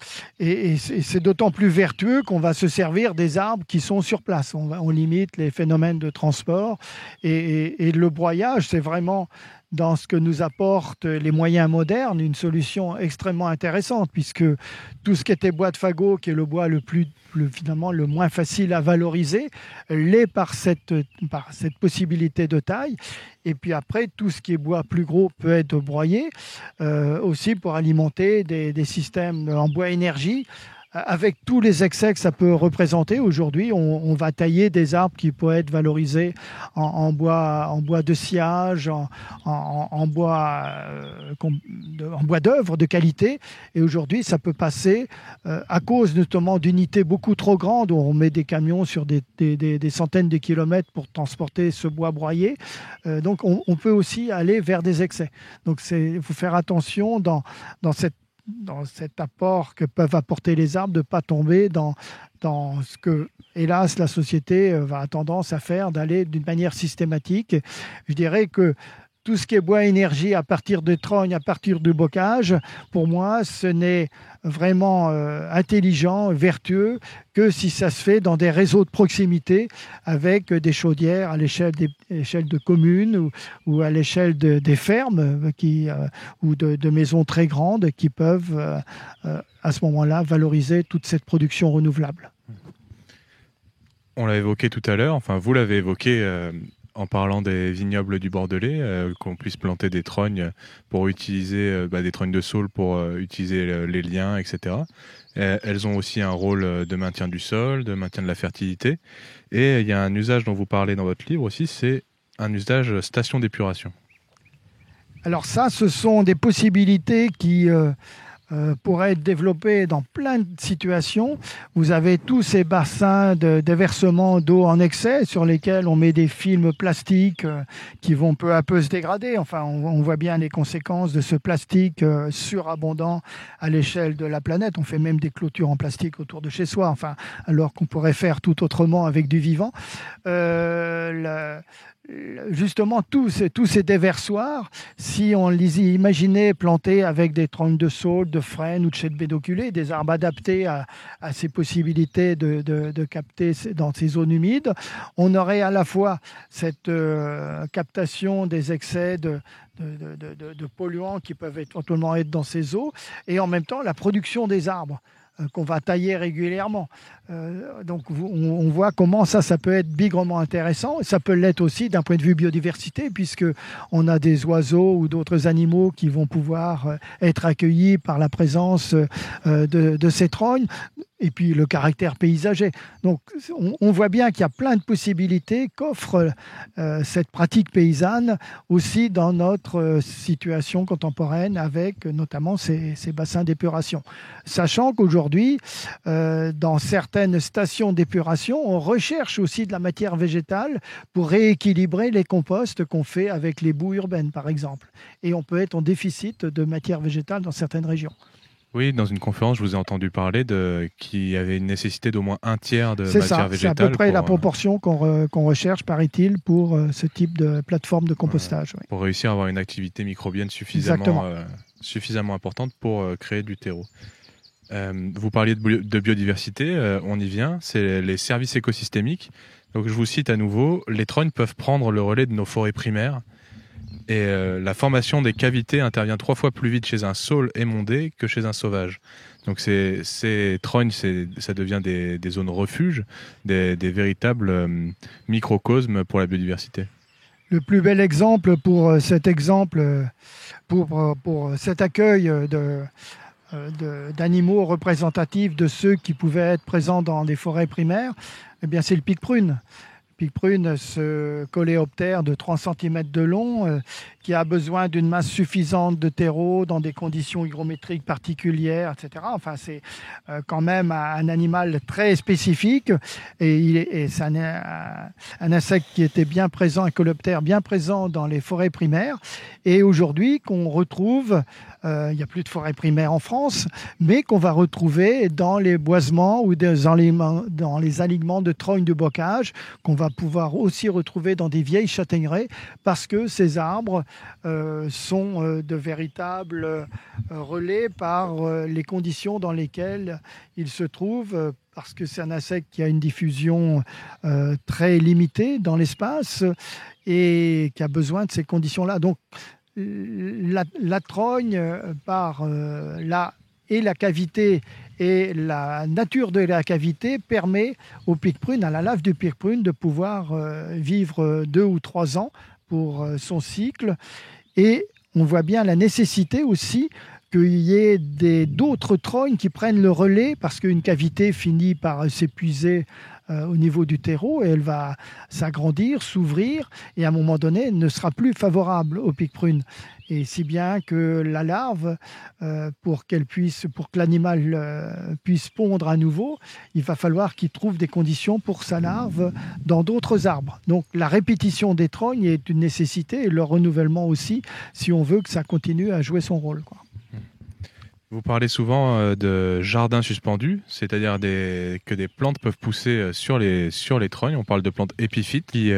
Speaker 4: d'autant plus vertueux qu'on va se servir des arbres qui sont sur place. On limite les phénomènes de transport et le broyage, c'est vraiment dans ce que nous apportent les moyens modernes, une solution extrêmement intéressante, puisque tout ce qui était bois de fagot, qui est le bois finalement le moins facile à valoriser, l'est par cette possibilité de taille. Et puis après, tout ce qui est bois plus gros peut être broyé, aussi pour alimenter des systèmes en bois énergie, avec tous les excès que ça peut représenter. Aujourd'hui, on va tailler des arbres qui peuvent être valorisés en bois de sciage, en bois d'œuvre de qualité. Et aujourd'hui, ça peut passer à cause notamment d'unités beaucoup trop grandes, où on met des camions sur des centaines de kilomètres pour transporter ce bois broyé. Donc, on peut aussi aller vers des excès. Donc, il faut faire attention dans cet apport que peuvent apporter les arbres, de ne pas tomber dans ce que, hélas, la société a tendance à faire, d'aller d'une manière systématique. Je dirais que tout ce qui est bois énergie à partir de trogne, à partir du bocage, pour moi, ce n'est vraiment intelligent, vertueux, que si ça se fait dans des réseaux de proximité avec des chaudières à l'échelle de communes ou à l'échelle des fermes ou de maisons très grandes qui peuvent, à ce moment-là, valoriser toute cette production renouvelable.
Speaker 3: On l'a évoqué tout à l'heure, enfin vous l'avez évoqué en parlant des vignobles du Bordelais, qu'on puisse planter des trognes pour utiliser des trognes de saule pour utiliser les liens, etc. Elles ont aussi un rôle de maintien du sol, de maintien de la fertilité. Et il y a un usage dont vous parlez dans votre livre aussi, c'est un usage station d'épuration. Alors ça, ce sont des possibilités qui pourraient être développées dans plein de situations. Vous avez tous ces bassins de déversement d'eau en excès sur lesquels on met des films plastiques qui vont peu à peu se dégrader. Enfin, on voit bien les conséquences de ce plastique surabondant à l'échelle de la planète. On fait même des clôtures en plastique autour de chez soi, enfin, alors qu'on pourrait faire tout autrement avec du vivant. Justement, tous ces déversoirs, si on les imaginait plantés avec des trognes de saule, de frêne ou de chêne pédoculé, des arbres adaptés à ces possibilités de capter dans ces zones humides, on aurait à la fois cette captation des excès de polluants qui peuvent éventuellement être dans ces eaux et en même temps la production des arbres qu'on va tailler régulièrement. Donc on voit comment ça peut être bigrement intéressant. Ça peut l'être aussi d'un point de vue biodiversité, puisqu'on a des oiseaux ou d'autres animaux qui vont pouvoir être accueillis par la présence de ces trognes, et puis le caractère paysager. Donc on voit bien qu'il y a plein de possibilités qu'offre cette pratique paysanne aussi dans notre situation contemporaine, avec notamment ces bassins d'épuration. Sachant qu'aujourd'hui, dans certaines stations d'épuration, on recherche aussi de la matière végétale pour rééquilibrer les composts qu'on fait avec les boues urbaines, par exemple. Et on peut être en déficit de matière végétale dans certaines régions. Oui, dans une conférence, je vous ai entendu parler qu'il y avait une nécessité d'au moins un tiers de matière végétale. C'est à peu près la proportion qu'on recherche, paraît-il, pour ce type de plateforme de compostage. Oui. Pour réussir à avoir une activité microbienne suffisamment importante pour créer du terreau. Vous parliez de biodiversité, on y vient, c'est les services écosystémiques. Donc je vous cite à nouveau, les trognes peuvent prendre le relais de nos forêts primaires. Et la formation des cavités intervient 3 fois plus vite chez un saule émondé que chez un sauvage. Donc ces trognes, ça devient des zones refuges, des véritables microcosmes pour la biodiversité. Le plus bel exemple pour cet accueil d'animaux représentatifs de ceux qui pouvaient être présents dans des forêts primaires, eh bien c'est le pic-prune. Pic-prune, ce coléoptère de 3 cm de long qui a besoin d'une masse suffisante de terreau dans des conditions hygrométriques particulières, etc. Enfin, c'est quand même un animal très spécifique et c'est un insecte qui était bien présent, un coléoptère bien présent dans les forêts primaires et aujourd'hui qu'on retrouve, il n'y a plus de forêts primaires en France, mais qu'on va retrouver dans les boisements ou dans les alignements de trognes de bocage qu'on va pouvoir aussi retrouver dans des vieilles châtaigneraies parce que ces arbres sont de véritables relais par les conditions dans lesquelles ils se trouvent, parce que c'est un insecte qui a une diffusion très limitée dans l'espace et qui a besoin de ces conditions-là. Donc la trogne par et la cavité et la nature de la cavité permet au pic-prune, à la lave du pic-prune, de pouvoir vivre 2 ou 3 ans pour son cycle. Et on voit bien la nécessité aussi qu'il y ait d'autres trognes qui prennent le relais parce qu'une cavité finit par s'épuiser au niveau du terreau et elle va s'agrandir, s'ouvrir et à un moment donné ne sera plus favorable au pic-prune. Et si bien que la larve, pour que l'animal puisse pondre à nouveau, il va falloir qu'il trouve des conditions pour sa larve dans d'autres arbres. Donc la répétition des trognes est une nécessité et leur renouvellement aussi, si on veut que ça continue à jouer son rôle, quoi. Vous parlez souvent de jardins suspendus, c'est-à-dire que des plantes peuvent pousser sur les trognes. On parle de plantes épiphytes qui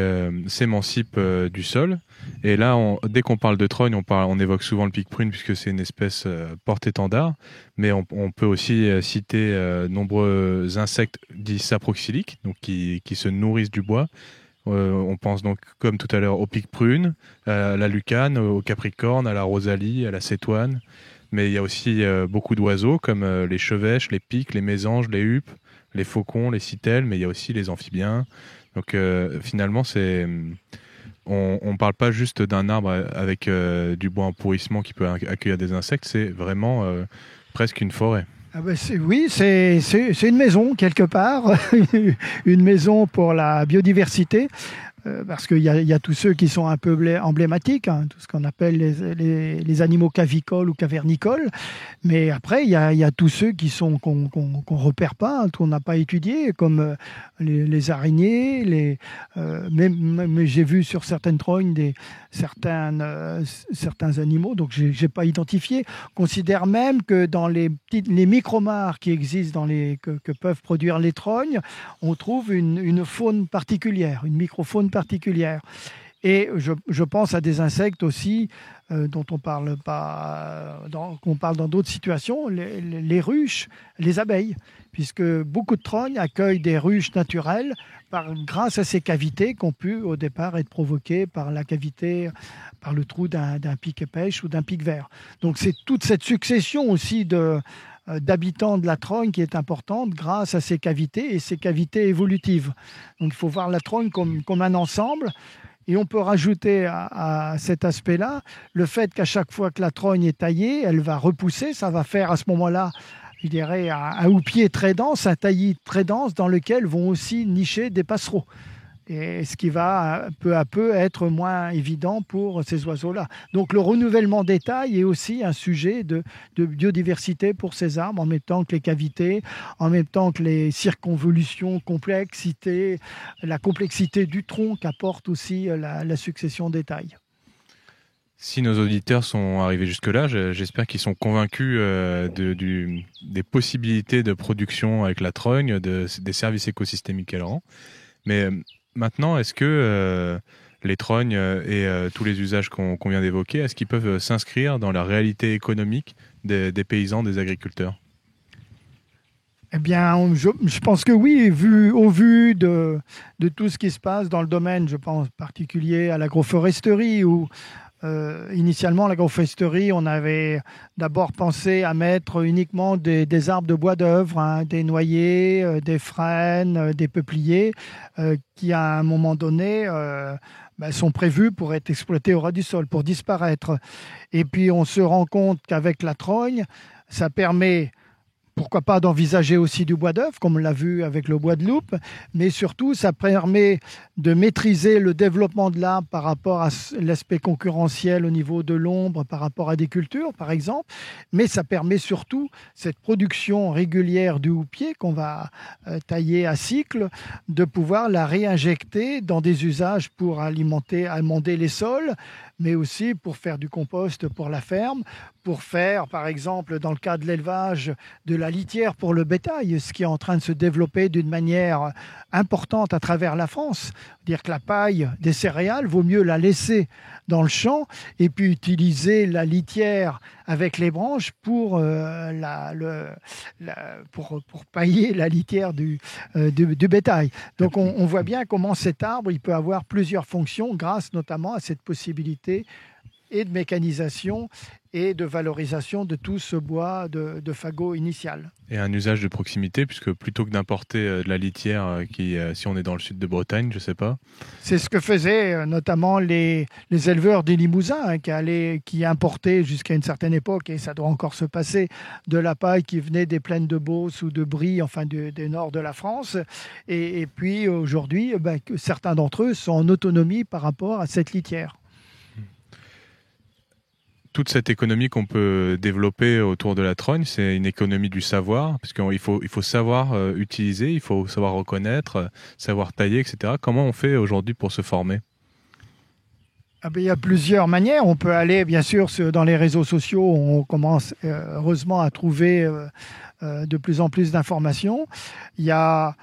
Speaker 3: s'émancipent du sol. Et là, dès qu'on parle de trogne, on évoque souvent le pic-prune puisque c'est une espèce porte-étendard. Mais on peut aussi citer nombreux insectes dits saproxyliques, donc qui se nourrissent du bois. On pense donc, comme tout à l'heure, au pic-prune, à la lucane, au capricorne, à la rosalie, à la cétoine. Mais il y a aussi beaucoup d'oiseaux comme les chevêches, les pics, les mésanges, les huppes, les faucons, les citelles, mais il y a aussi les amphibiens. Donc finalement, on ne parle pas juste d'un arbre avec du bois en pourrissement qui peut accueillir des insectes, c'est vraiment presque une forêt.
Speaker 4: Ah ben oui, c'est une maison quelque part, une maison pour la biodiversité. Parce qu'il y a tous ceux qui sont un peu emblématiques, hein, tout ce qu'on appelle les animaux cavicoles ou cavernicoles. Mais après, il y a tous ceux qui sont qu'on repère pas, qu'on n'a pas étudiés, comme les araignées. Mais j'ai vu sur certaines trognes certains animaux, donc j'ai pas identifié. On considère même que dans les micro-mares qui existent que peuvent produire les trognes, on trouve une faune particulière, une microfaune particulière. Et je pense à des insectes aussi dont on parle pas, qu'on parle dans d'autres situations, les ruches, les abeilles, puisque beaucoup de trognes accueillent des ruches naturelles grâce à ces cavités qui ont pu au départ être provoquées par la cavité, par le trou d'un pic-pêche ou d'un pic-vert. Donc c'est toute cette succession aussi d'habitants de la trogne qui est importante grâce à ces cavités et ces cavités évolutives. Donc il faut voir la trogne comme un ensemble. Et on peut rajouter à cet aspect-là le fait qu'à chaque fois que la trogne est taillée, elle va repousser. Ça va faire à ce moment-là, je dirais, un houppier très dense, un taillis très dense dans lequel vont aussi nicher des passereaux. Et ce qui va peu à peu être moins évident pour ces oiseaux-là. Donc le renouvellement des tailles est aussi un sujet de biodiversité pour ces arbres, en même temps que les cavités, en même temps que les circonvolutions, la complexité du tronc qu'apporte aussi la succession des tailles.
Speaker 3: Si nos auditeurs sont arrivés jusque-là, j'espère qu'ils sont convaincus des possibilités de production avec la trogne, des services écosystémiques qu'elle rend. Mais maintenant, est-ce que les trognes et tous les usages qu'on vient d'évoquer, est-ce qu'ils peuvent s'inscrire dans la réalité économique des paysans, des agriculteurs ?
Speaker 4: Eh bien, je pense que oui, au vu de tout ce qui se passe dans le domaine, je pense en particulier à l'agroforesterie, où initialement, l'agroforesterie, on avait d'abord pensé à mettre uniquement des arbres de bois d'œuvre, hein, des noyers, des frênes, des peupliers, qui à un moment donné sont prévus pour être exploités au ras du sol, pour disparaître. Et puis on se rend compte qu'avec la trogne, ça permet... Pourquoi pas d'envisager aussi du bois d'œuvre, comme on l'a vu avec le bois de loupe, mais surtout, ça permet de maîtriser le développement de l'arbre par rapport à l'aspect concurrentiel au niveau de l'ombre, par rapport à des cultures, par exemple. Mais ça permet surtout cette production régulière du houppier qu'on va tailler à cycle, de pouvoir la réinjecter dans des usages pour amender les sols, mais aussi pour faire du compost pour la ferme, pour faire, par exemple, dans le cas de l'élevage, de la litière pour le bétail, ce qui est en train de se développer d'une manière importante à travers la France. Dire que la paille des céréales, vaut mieux la laisser dans le champ et puis utiliser la litière avec les branches pour pailler la litière du bétail. Donc on voit bien comment cet arbre il peut avoir plusieurs fonctions grâce notamment à cette possibilité et de mécanisation et de valorisation de tout ce bois de fagot initial.
Speaker 3: Et un usage de proximité, puisque plutôt que d'importer de la litière, si on est dans le sud de Bretagne, je ne sais pas.
Speaker 4: C'est ce que faisaient notamment les éleveurs des Limousins, hein, qui importaient jusqu'à une certaine époque, et ça doit encore se passer, de la paille qui venait des plaines de Beauce ou de Brie, enfin du nord de la France. Et puis aujourd'hui, certains d'entre eux sont en autonomie par rapport à cette litière.
Speaker 3: Toute cette économie qu'on peut développer autour de la trogne, c'est une économie du savoir, parce qu'il faut savoir utiliser, il faut savoir reconnaître, savoir tailler, etc. Comment on fait aujourd'hui pour se former ?
Speaker 4: Il y a plusieurs manières. On peut aller, bien sûr, dans les réseaux sociaux. On commence heureusement à trouver de plus en plus d'informations. Il y a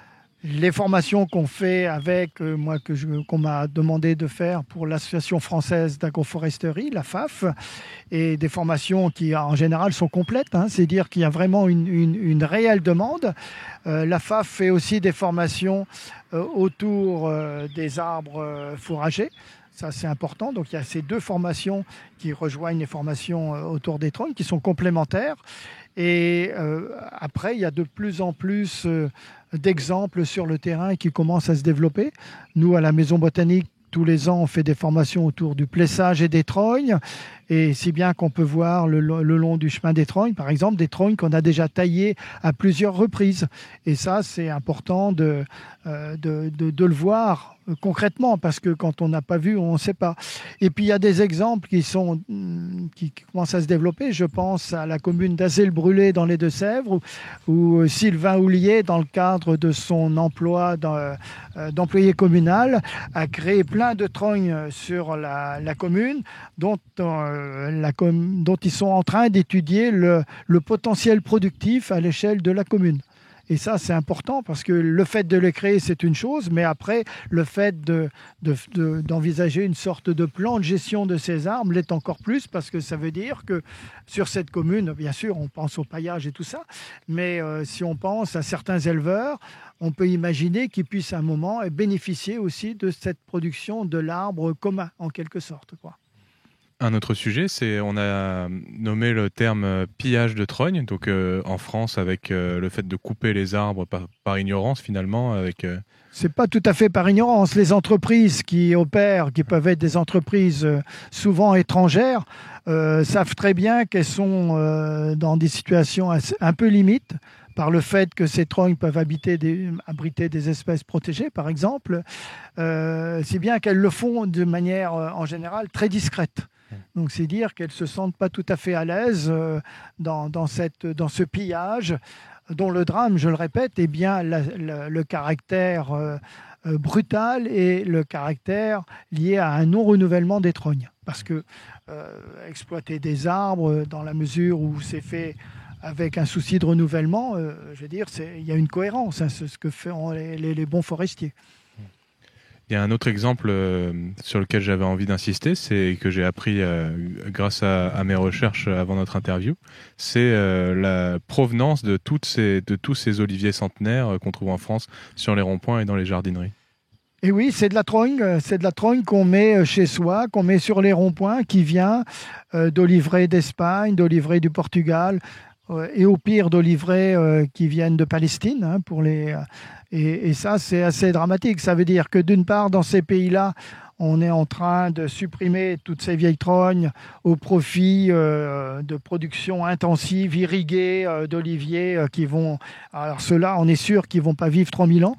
Speaker 4: les formations qu'on fait avec, qu'on m'a demandé de faire pour l'Association française d'agroforesterie, la FAF, et des formations qui, en général, sont complètes. C'est-à-dire qu'il y a vraiment une réelle demande. La FAF fait aussi des formations autour des arbres fourragers. Ça, c'est important. Donc, il y a ces deux formations qui rejoignent les formations autour des trognes, qui sont complémentaires. Et après, il y a de plus en plus d'exemples sur le terrain qui commencent à se développer. Nous, à la Maison Botanique, tous les ans, on fait des formations autour du plessage et des trognes. Et si bien qu'on peut voir le long du chemin des trognes, par exemple, des trognes qu'on a déjà taillées à plusieurs reprises. Et ça, c'est important de le voir concrètement, parce que quand on n'a pas vu, on ne sait pas. Et puis, il y a des exemples qui commencent à se développer. Je pense à la commune d'Azay-le-Brûlé dans les Deux-Sèvres, où Sylvain Houlier, dans le cadre de son emploi d'employé communal, a créé plein de trognes sur la commune, dont ils sont en train d'étudier le potentiel productif à l'échelle de la commune. Et ça, c'est important parce que le fait de les créer, c'est une chose, mais après, le fait d'envisager une sorte de plan de gestion de ces arbres l'est encore plus, parce que ça veut dire que sur cette commune, bien sûr, on pense au paillage et tout ça, mais si on pense à certains éleveurs, on peut imaginer qu'ils puissent à un moment bénéficier aussi de cette production de l'arbre commun, en quelque sorte, quoi.
Speaker 3: Un autre sujet, on a nommé le terme pillage de trogne, donc en France avec le fait de couper les arbres par ignorance finalement.
Speaker 4: C'est pas tout à fait par ignorance. Les entreprises qui opèrent, qui peuvent être des entreprises souvent étrangères, savent très bien qu'elles sont dans des situations un peu limites, par le fait que ces trognes peuvent abriter des espèces protégées, par exemple, si bien qu'elles le font de manière, en général, très discrète. Donc, c'est dire qu'elles ne se sentent pas tout à fait à l'aise dans ce pillage, dont le drame, je le répète, est bien le caractère brutal et le caractère lié à un non-renouvellement des trognes. Parce que exploiter des arbres, dans la mesure où c'est fait avec un souci de renouvellement, je veux dire, il y a une cohérence, c'est ce que font les bons forestiers.
Speaker 3: Il y a un autre exemple sur lequel j'avais envie d'insister, c'est que j'ai appris grâce à mes recherches avant notre interview, c'est la provenance de tous ces oliviers centenaires qu'on trouve en France sur les ronds-points et dans les jardineries.
Speaker 4: Et oui, c'est de la trogne qu'on met chez soi, qu'on met sur les ronds-points, qui vient d'olivraies d'Espagne, d'olivraies du Portugal, et au pire d'olivraies qui viennent de Palestine, et ça, c'est assez dramatique. Ça veut dire que d'une part, dans ces pays-là, on est en train de supprimer toutes ces vieilles trognes au profit de production intensive, irriguée d'oliviers qui vont... Alors ceux-là, on est sûr qu'ils ne vont pas vivre 3000 ans,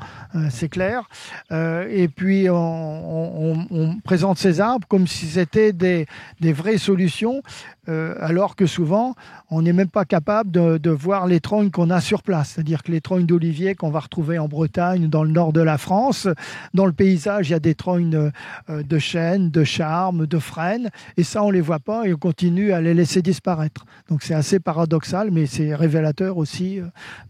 Speaker 4: c'est clair. Et puis, on présente ces arbres comme si c'était des vraies solutions, alors que souvent, on n'est même pas capable de voir les trognes qu'on a sur place. C'est-à-dire que les trognes d'olivier qu'on va retrouver en Bretagne, dans le nord de la France, dans le paysage, il y a des trognes de chêne, de charme, de frêne, et ça, on ne les voit pas et on continue à les laisser disparaître. Donc c'est assez paradoxal, mais c'est révélateur aussi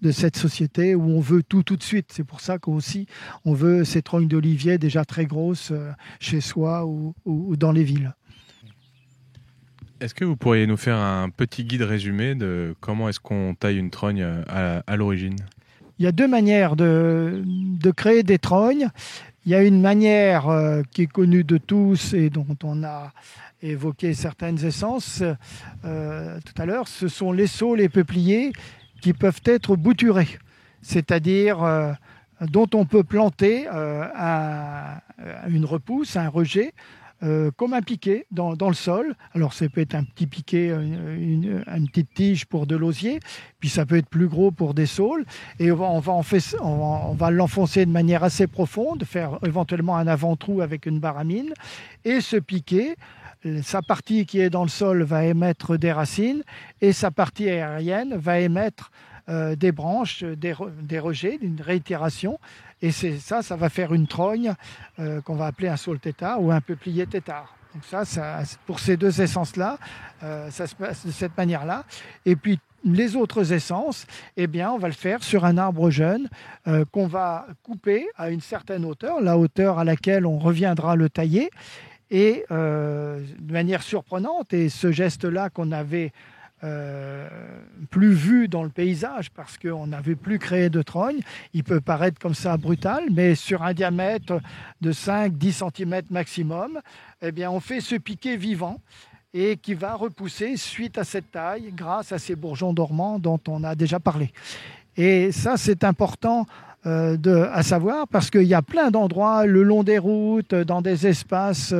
Speaker 4: de cette société où on veut tout de suite. C'est pour ça qu'aussi, on veut ces trognes d'olivier déjà très grosses chez soi ou dans les villes.
Speaker 3: Est-ce que vous pourriez nous faire un petit guide résumé de comment est-ce qu'on taille une trogne à l'origine ?
Speaker 4: Il y a deux manières de créer des trognes. Il y a une manière qui est connue de tous et dont on a évoqué certaines essences tout à l'heure. Ce sont les saules et peupliers qui peuvent être bouturés, c'est-à-dire dont on peut planter une repousse, un rejet, comme un piquet dans le sol. Alors ça peut être un petit piquet, une petite tige pour de l'osier, puis ça peut être plus gros pour des saules, et on va l'enfoncer de manière assez profonde, faire éventuellement un avant-trou avec une baramine, et ce piquet, sa partie qui est dans le sol va émettre des racines, et sa partie aérienne va émettre des branches, des rejets, une réitération. Et ça va faire une trogne qu'on va appeler un saule tétard ou un peuplier tétard. Donc ça pour ces deux essences-là, ça se passe de cette manière-là. Et puis les autres essences, eh bien, on va le faire sur un arbre jeune qu'on va couper à une certaine hauteur, la hauteur à laquelle on reviendra le tailler. Et de manière surprenante, et ce geste-là qu'on avait plus vu dans le paysage parce qu'on n'avait plus créé de trogne, il peut paraître comme ça brutal, mais sur un diamètre de 5-10 cm maximum, eh bien, on fait ce piquet vivant et qui va repousser suite à cette taille grâce à ces bourgeons dormants dont on a déjà parlé. Et ça, c'est important à savoir parce qu'il y a plein d'endroits le long des routes, dans des espaces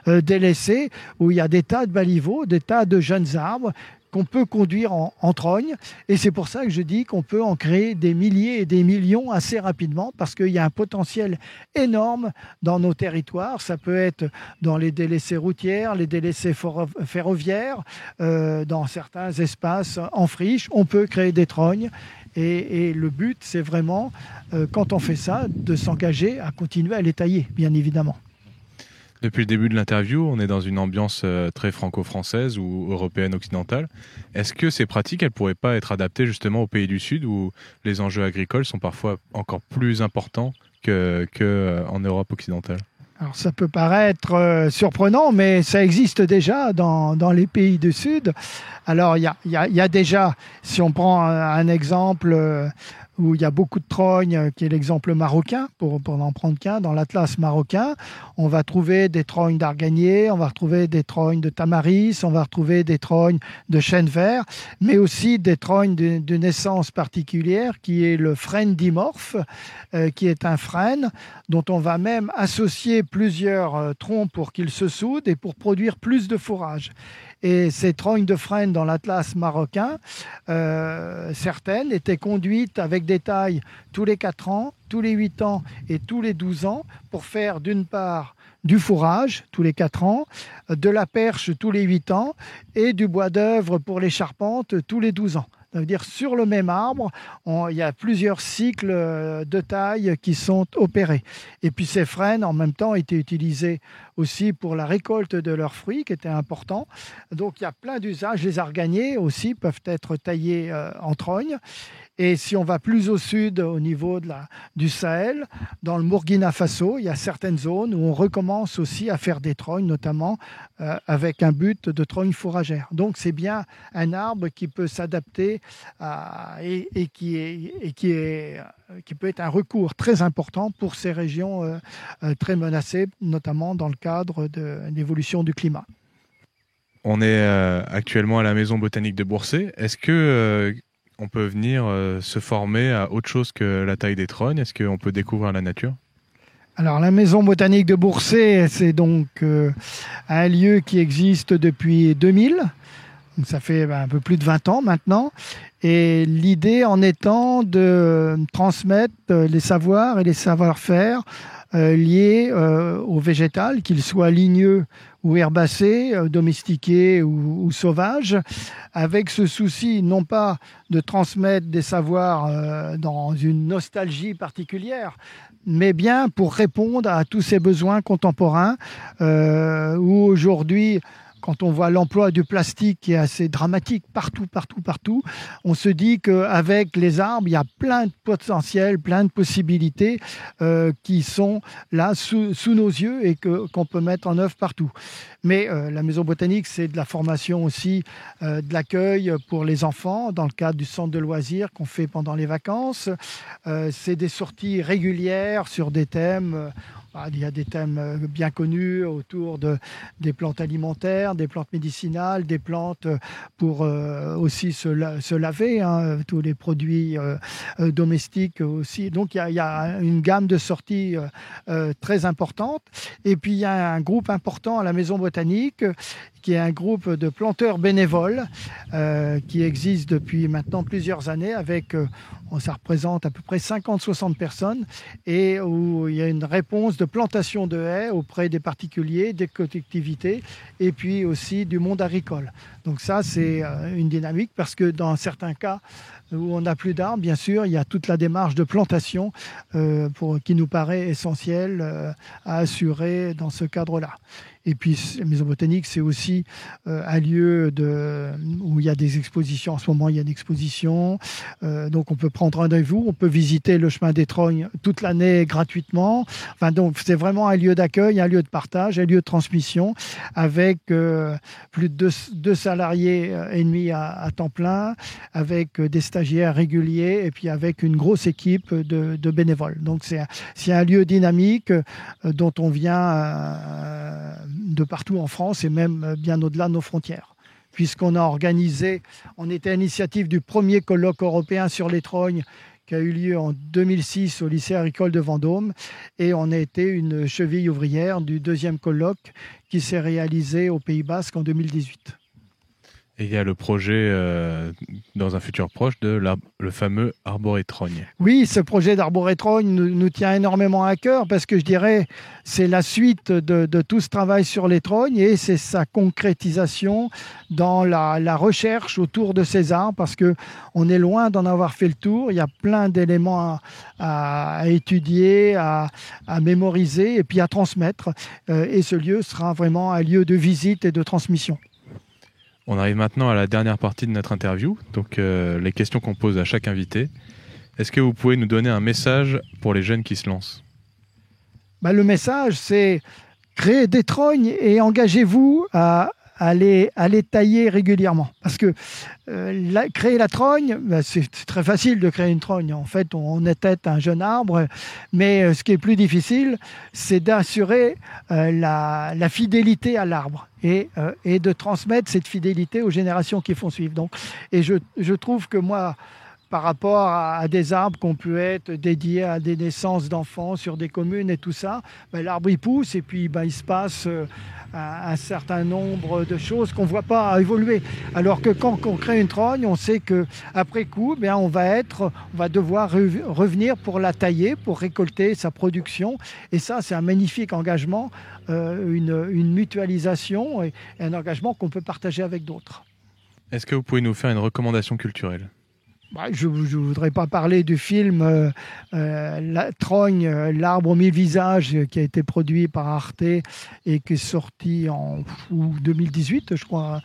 Speaker 4: délaissés où il y a des tas de baliveaux, des tas de jeunes arbres qu'on peut conduire en trogne. Et c'est pour ça que je dis qu'on peut en créer des milliers et des millions assez rapidement parce qu'il y a un potentiel énorme dans nos territoires. Ça peut être dans les délaissés routières, les délaissés ferroviaires, dans certains espaces en friche. On peut créer des trognes. Et le but, c'est vraiment, quand on fait ça, de s'engager à continuer à les tailler, bien évidemment.
Speaker 3: Depuis le début de l'interview, on est dans une ambiance très franco-française ou européenne-occidentale. Est-ce que ces pratiques, elles ne pourraient pas être adaptées justement aux pays du Sud où les enjeux agricoles sont parfois encore plus importants qu'en Europe occidentale ?
Speaker 4: Alors ça peut paraître surprenant, mais ça existe déjà dans les pays du Sud. Alors il y a déjà, si on prend un exemple où il y a beaucoup de trognes, qui est l'exemple marocain, pour n'en prendre qu'un, dans l'Atlas marocain, on va trouver des trognes d'arganier, on va retrouver des trognes de tamaris, on va retrouver des trognes de chêne vert, mais aussi des trognes d'une essence particulière qui est le frêne dimorphe, qui est un frêne dont on va même associer plusieurs troncs pour qu'ils se soudent et pour produire plus de fourrage. Et ces trognes de frêne dans l'Atlas marocain, certaines étaient conduites avec des tailles tous les 4 ans, tous les 8 ans et tous les 12 ans pour faire d'une part du fourrage tous les 4 ans, de la perche tous les 8 ans et du bois d'œuvre pour les charpentes tous les 12 ans. Ça veut dire sur le même arbre, il y a plusieurs cycles de taille qui sont opérés. Et puis ces frênes, en même temps, étaient utilisés aussi pour la récolte de leurs fruits, qui était important. Donc il y a plein d'usages. Les arganiers aussi peuvent être taillés en trogne. Et si on va plus au sud, au niveau du Sahel, dans le Burkina Faso, il y a certaines zones où on recommence aussi à faire des trognes, notamment avec un but de trogne fourragère. Donc c'est bien un arbre qui peut s'adapter et qui peut être un recours très important pour ces régions très menacées, notamment dans le cadre de l'évolution du climat.
Speaker 3: On est actuellement à la Maison botanique de Boursay. Est-ce que on peut venir se former à autre chose que la taille des trognes? Est-ce qu'on peut découvrir la nature?
Speaker 4: Alors la Maison botanique de Boursay, c'est donc un lieu qui existe depuis 2000. Donc ça fait un peu plus de 20 ans maintenant. Et l'idée en étant de transmettre les savoirs et les savoir-faire liés au végétal, qu'ils soient ligneux ou herbacés, domestiqués ou sauvages, avec ce souci non pas de transmettre des savoirs dans une nostalgie particulière, mais bien pour répondre à tous ces besoins contemporains où aujourd'hui, quand on voit l'emploi du plastique qui est assez dramatique partout, on se dit qu'avec les arbres, il y a plein de potentiels, plein de possibilités qui sont là sous nos yeux et qu'on peut mettre en œuvre partout. Mais la Maison botanique, c'est de la formation aussi, de l'accueil pour les enfants dans le cadre du centre de loisirs qu'on fait pendant les vacances. C'est des sorties régulières sur des thèmes. Il y a des thèmes bien connus autour des plantes alimentaires, des plantes médicinales, des plantes pour aussi se laver, tous les produits domestiques aussi. Donc il y a une gamme de sorties très importante. Et puis il y a un groupe important à la Maison botanique qui est un groupe de planteurs bénévoles qui existe depuis maintenant plusieurs années avec, ça représente à peu près 50-60 personnes et où il y a une réponse de plantation de haies auprès des particuliers, des collectivités et puis aussi du monde agricole. Donc ça, c'est une dynamique parce que dans certains cas où on n'a plus d'arbres, bien sûr, il y a toute la démarche de plantation qui nous paraît essentielle à assurer dans ce cadre-là. Et puis, la Maison botanique, c'est aussi un lieu où il y a des expositions. En ce moment, il y a une exposition. Donc, on peut prendre rendez-vous. On peut visiter le chemin des Trognes toute l'année gratuitement. Enfin, donc, c'est vraiment un lieu d'accueil, un lieu de partage, un lieu de transmission avec plus de deux salariés et demi à temps plein, avec des stagiaires réguliers et puis avec une grosse équipe de bénévoles. Donc, c'est un lieu dynamique dont on vient de partout en France et même bien au-delà de nos frontières. Puisqu'on était à l'initiative du premier colloque européen sur les trognes qui a eu lieu en 2006 au lycée agricole de Vendôme, et on a été une cheville ouvrière du deuxième colloque qui s'est réalisé au Pays Basque en 2018.
Speaker 3: Et il y a le projet, dans un futur proche, le fameux Arboretrogne.
Speaker 4: Oui, ce projet d'Arboretrogne nous tient énormément à cœur parce que je dirais c'est la suite de tout ce travail sur les trognes et c'est sa concrétisation dans la recherche autour de ces arbres parce qu'on est loin d'en avoir fait le tour. Il y a plein d'éléments à étudier, à mémoriser et puis à transmettre. Et ce lieu sera vraiment un lieu de visite et de transmission.
Speaker 3: On arrive maintenant à la dernière partie de notre interview, donc les questions qu'on pose à chaque invité. Est-ce que vous pouvez nous donner un message pour les jeunes qui se lancent ?
Speaker 4: Le message, c'est créer des trognes et engagez-vous à les tailler régulièrement. Parce que créer la trogne, c'est très facile de créer une trogne. En fait, on étête un jeune arbre, mais ce qui est plus difficile, c'est d'assurer la fidélité à l'arbre et de transmettre cette fidélité aux générations qui font suivre. Donc, et je trouve que moi, par rapport à des arbres qui ont pu être dédiés à des naissances d'enfants sur des communes et tout ça, l'arbre il pousse et puis il se passe un certain nombre de choses qu'on ne voit pas évoluer. Alors que quand on crée une trogne, on sait qu'après coup, on va devoir revenir pour la tailler, pour récolter sa production. Et ça, c'est un magnifique engagement, une mutualisation et un engagement qu'on peut partager avec d'autres.
Speaker 3: Est-ce que vous pouvez nous faire une recommandation culturelle ?
Speaker 4: Je ne voudrais pas parler du film La Trogne, l'arbre aux 1000 visages, qui a été produit par Arte et qui est sorti en 2018, je crois.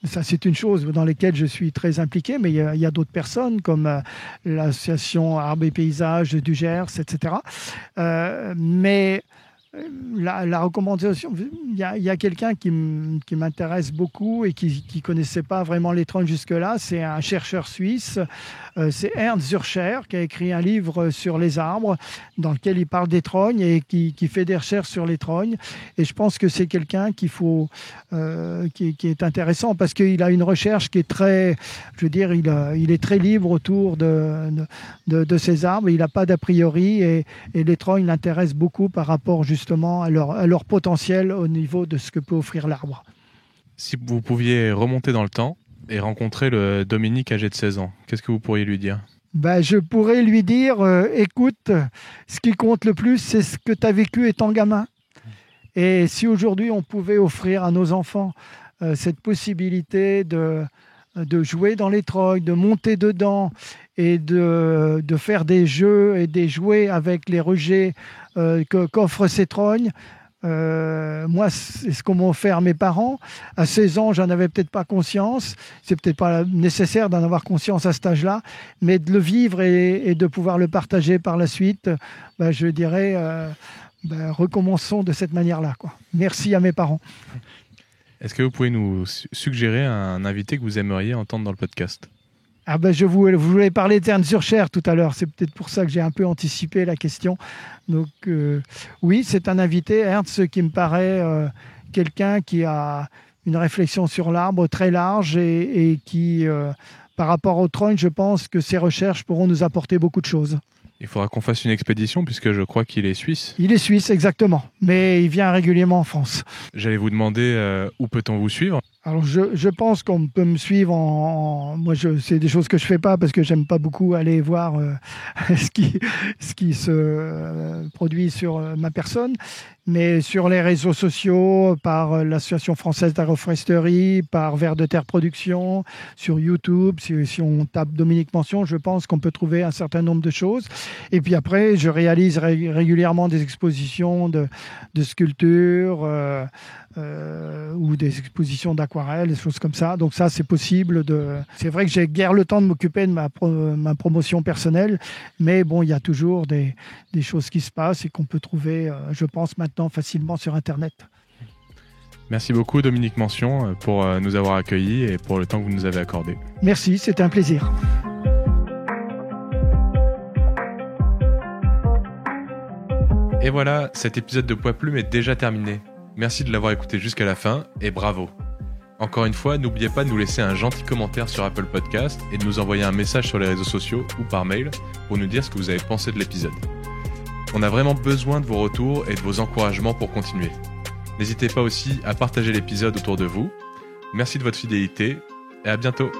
Speaker 4: Ça c'est une chose dans laquelle je suis très impliqué, mais il y a d'autres personnes comme l'association Arbres et Paysages du Gers, etc. Mais la recommandation, il y a quelqu'un qui m'intéresse beaucoup et qui ne connaissait pas vraiment les trognes jusque-là, c'est un chercheur suisse, c'est Ernst Zürcher qui a écrit un livre sur les arbres dans lequel il parle des trognes et qui fait des recherches sur les trognes. Et je pense que c'est quelqu'un qui est intéressant parce qu'il a une recherche qui est très, il est très libre autour de ces arbres. Il n'a pas d'a priori et les trognes l'intéressent beaucoup par rapport justement à leur potentiel au niveau de ce que peut offrir l'arbre.
Speaker 3: Si vous pouviez remonter dans le temps et rencontrer le Dominique âgé de 16 ans, qu'est-ce que vous pourriez lui dire ?
Speaker 4: Je pourrais lui dire, écoute, ce qui compte le plus, c'est ce que tu as vécu étant gamin. Et si aujourd'hui on pouvait offrir à nos enfants cette possibilité de jouer dans les trognes, de monter dedans et de faire des jeux et des jouets avec les rejets qu'offrent ces trognes, moi, c'est ce qu'ont offert mes parents. À 16 ans, j'en avais peut-être pas conscience. C'est peut-être pas nécessaire d'en avoir conscience à cet âge-là, mais de le vivre et de pouvoir le partager par la suite, je dirais, recommençons de cette manière-là, quoi. Merci à mes parents.
Speaker 3: Est-ce que vous pouvez nous suggérer un invité que vous aimeriez entendre dans le podcast ?
Speaker 4: Je voulais parler d'Ernst Zürcher tout à l'heure. C'est peut-être pour ça que j'ai un peu anticipé la question. Donc, oui, c'est un invité, Ernst, qui me paraît quelqu'un qui a une réflexion sur l'arbre très large et qui, par rapport aux trognes, je pense que ses recherches pourront nous apporter beaucoup de choses.
Speaker 3: Il faudra qu'on fasse une expédition puisque je crois qu'il est suisse.
Speaker 4: Il est suisse, exactement. Mais il vient régulièrement en France.
Speaker 3: J'allais vous demander où peut-on vous suivre ?
Speaker 4: Alors je pense qu'on peut me suivre moi c'est des choses que je fais pas parce que j'aime pas beaucoup aller voir ce qui se produit sur ma personne, mais sur les réseaux sociaux, par l'Association française d'agroforesterie, par Vers de Terre Production, sur YouTube, si on tape Dominique Mention, je pense qu'on peut trouver un certain nombre de choses. Et puis après, je réalise régulièrement des expositions de sculpture ou des expositions d'aquarelle, des choses comme ça. Donc ça, c'est possible. C'est vrai que j'ai guère le temps de m'occuper de ma promotion personnelle, mais bon, il y a toujours des choses qui se passent et qu'on peut trouver, je pense, maintenant facilement sur Internet.
Speaker 3: Merci beaucoup Dominique Mention pour nous avoir accueillis et pour le temps que vous nous avez accordé.
Speaker 4: Merci, c'était un plaisir.
Speaker 3: Et voilà, cet épisode de Poids Plume est déjà terminé. Merci de l'avoir écouté jusqu'à la fin et bravo. Encore une fois, n'oubliez pas de nous laisser un gentil commentaire sur Apple Podcast et de nous envoyer un message sur les réseaux sociaux ou par mail pour nous dire ce que vous avez pensé de l'épisode. On a vraiment besoin de vos retours et de vos encouragements pour continuer. N'hésitez pas aussi à partager l'épisode autour de vous. Merci de votre fidélité et à bientôt.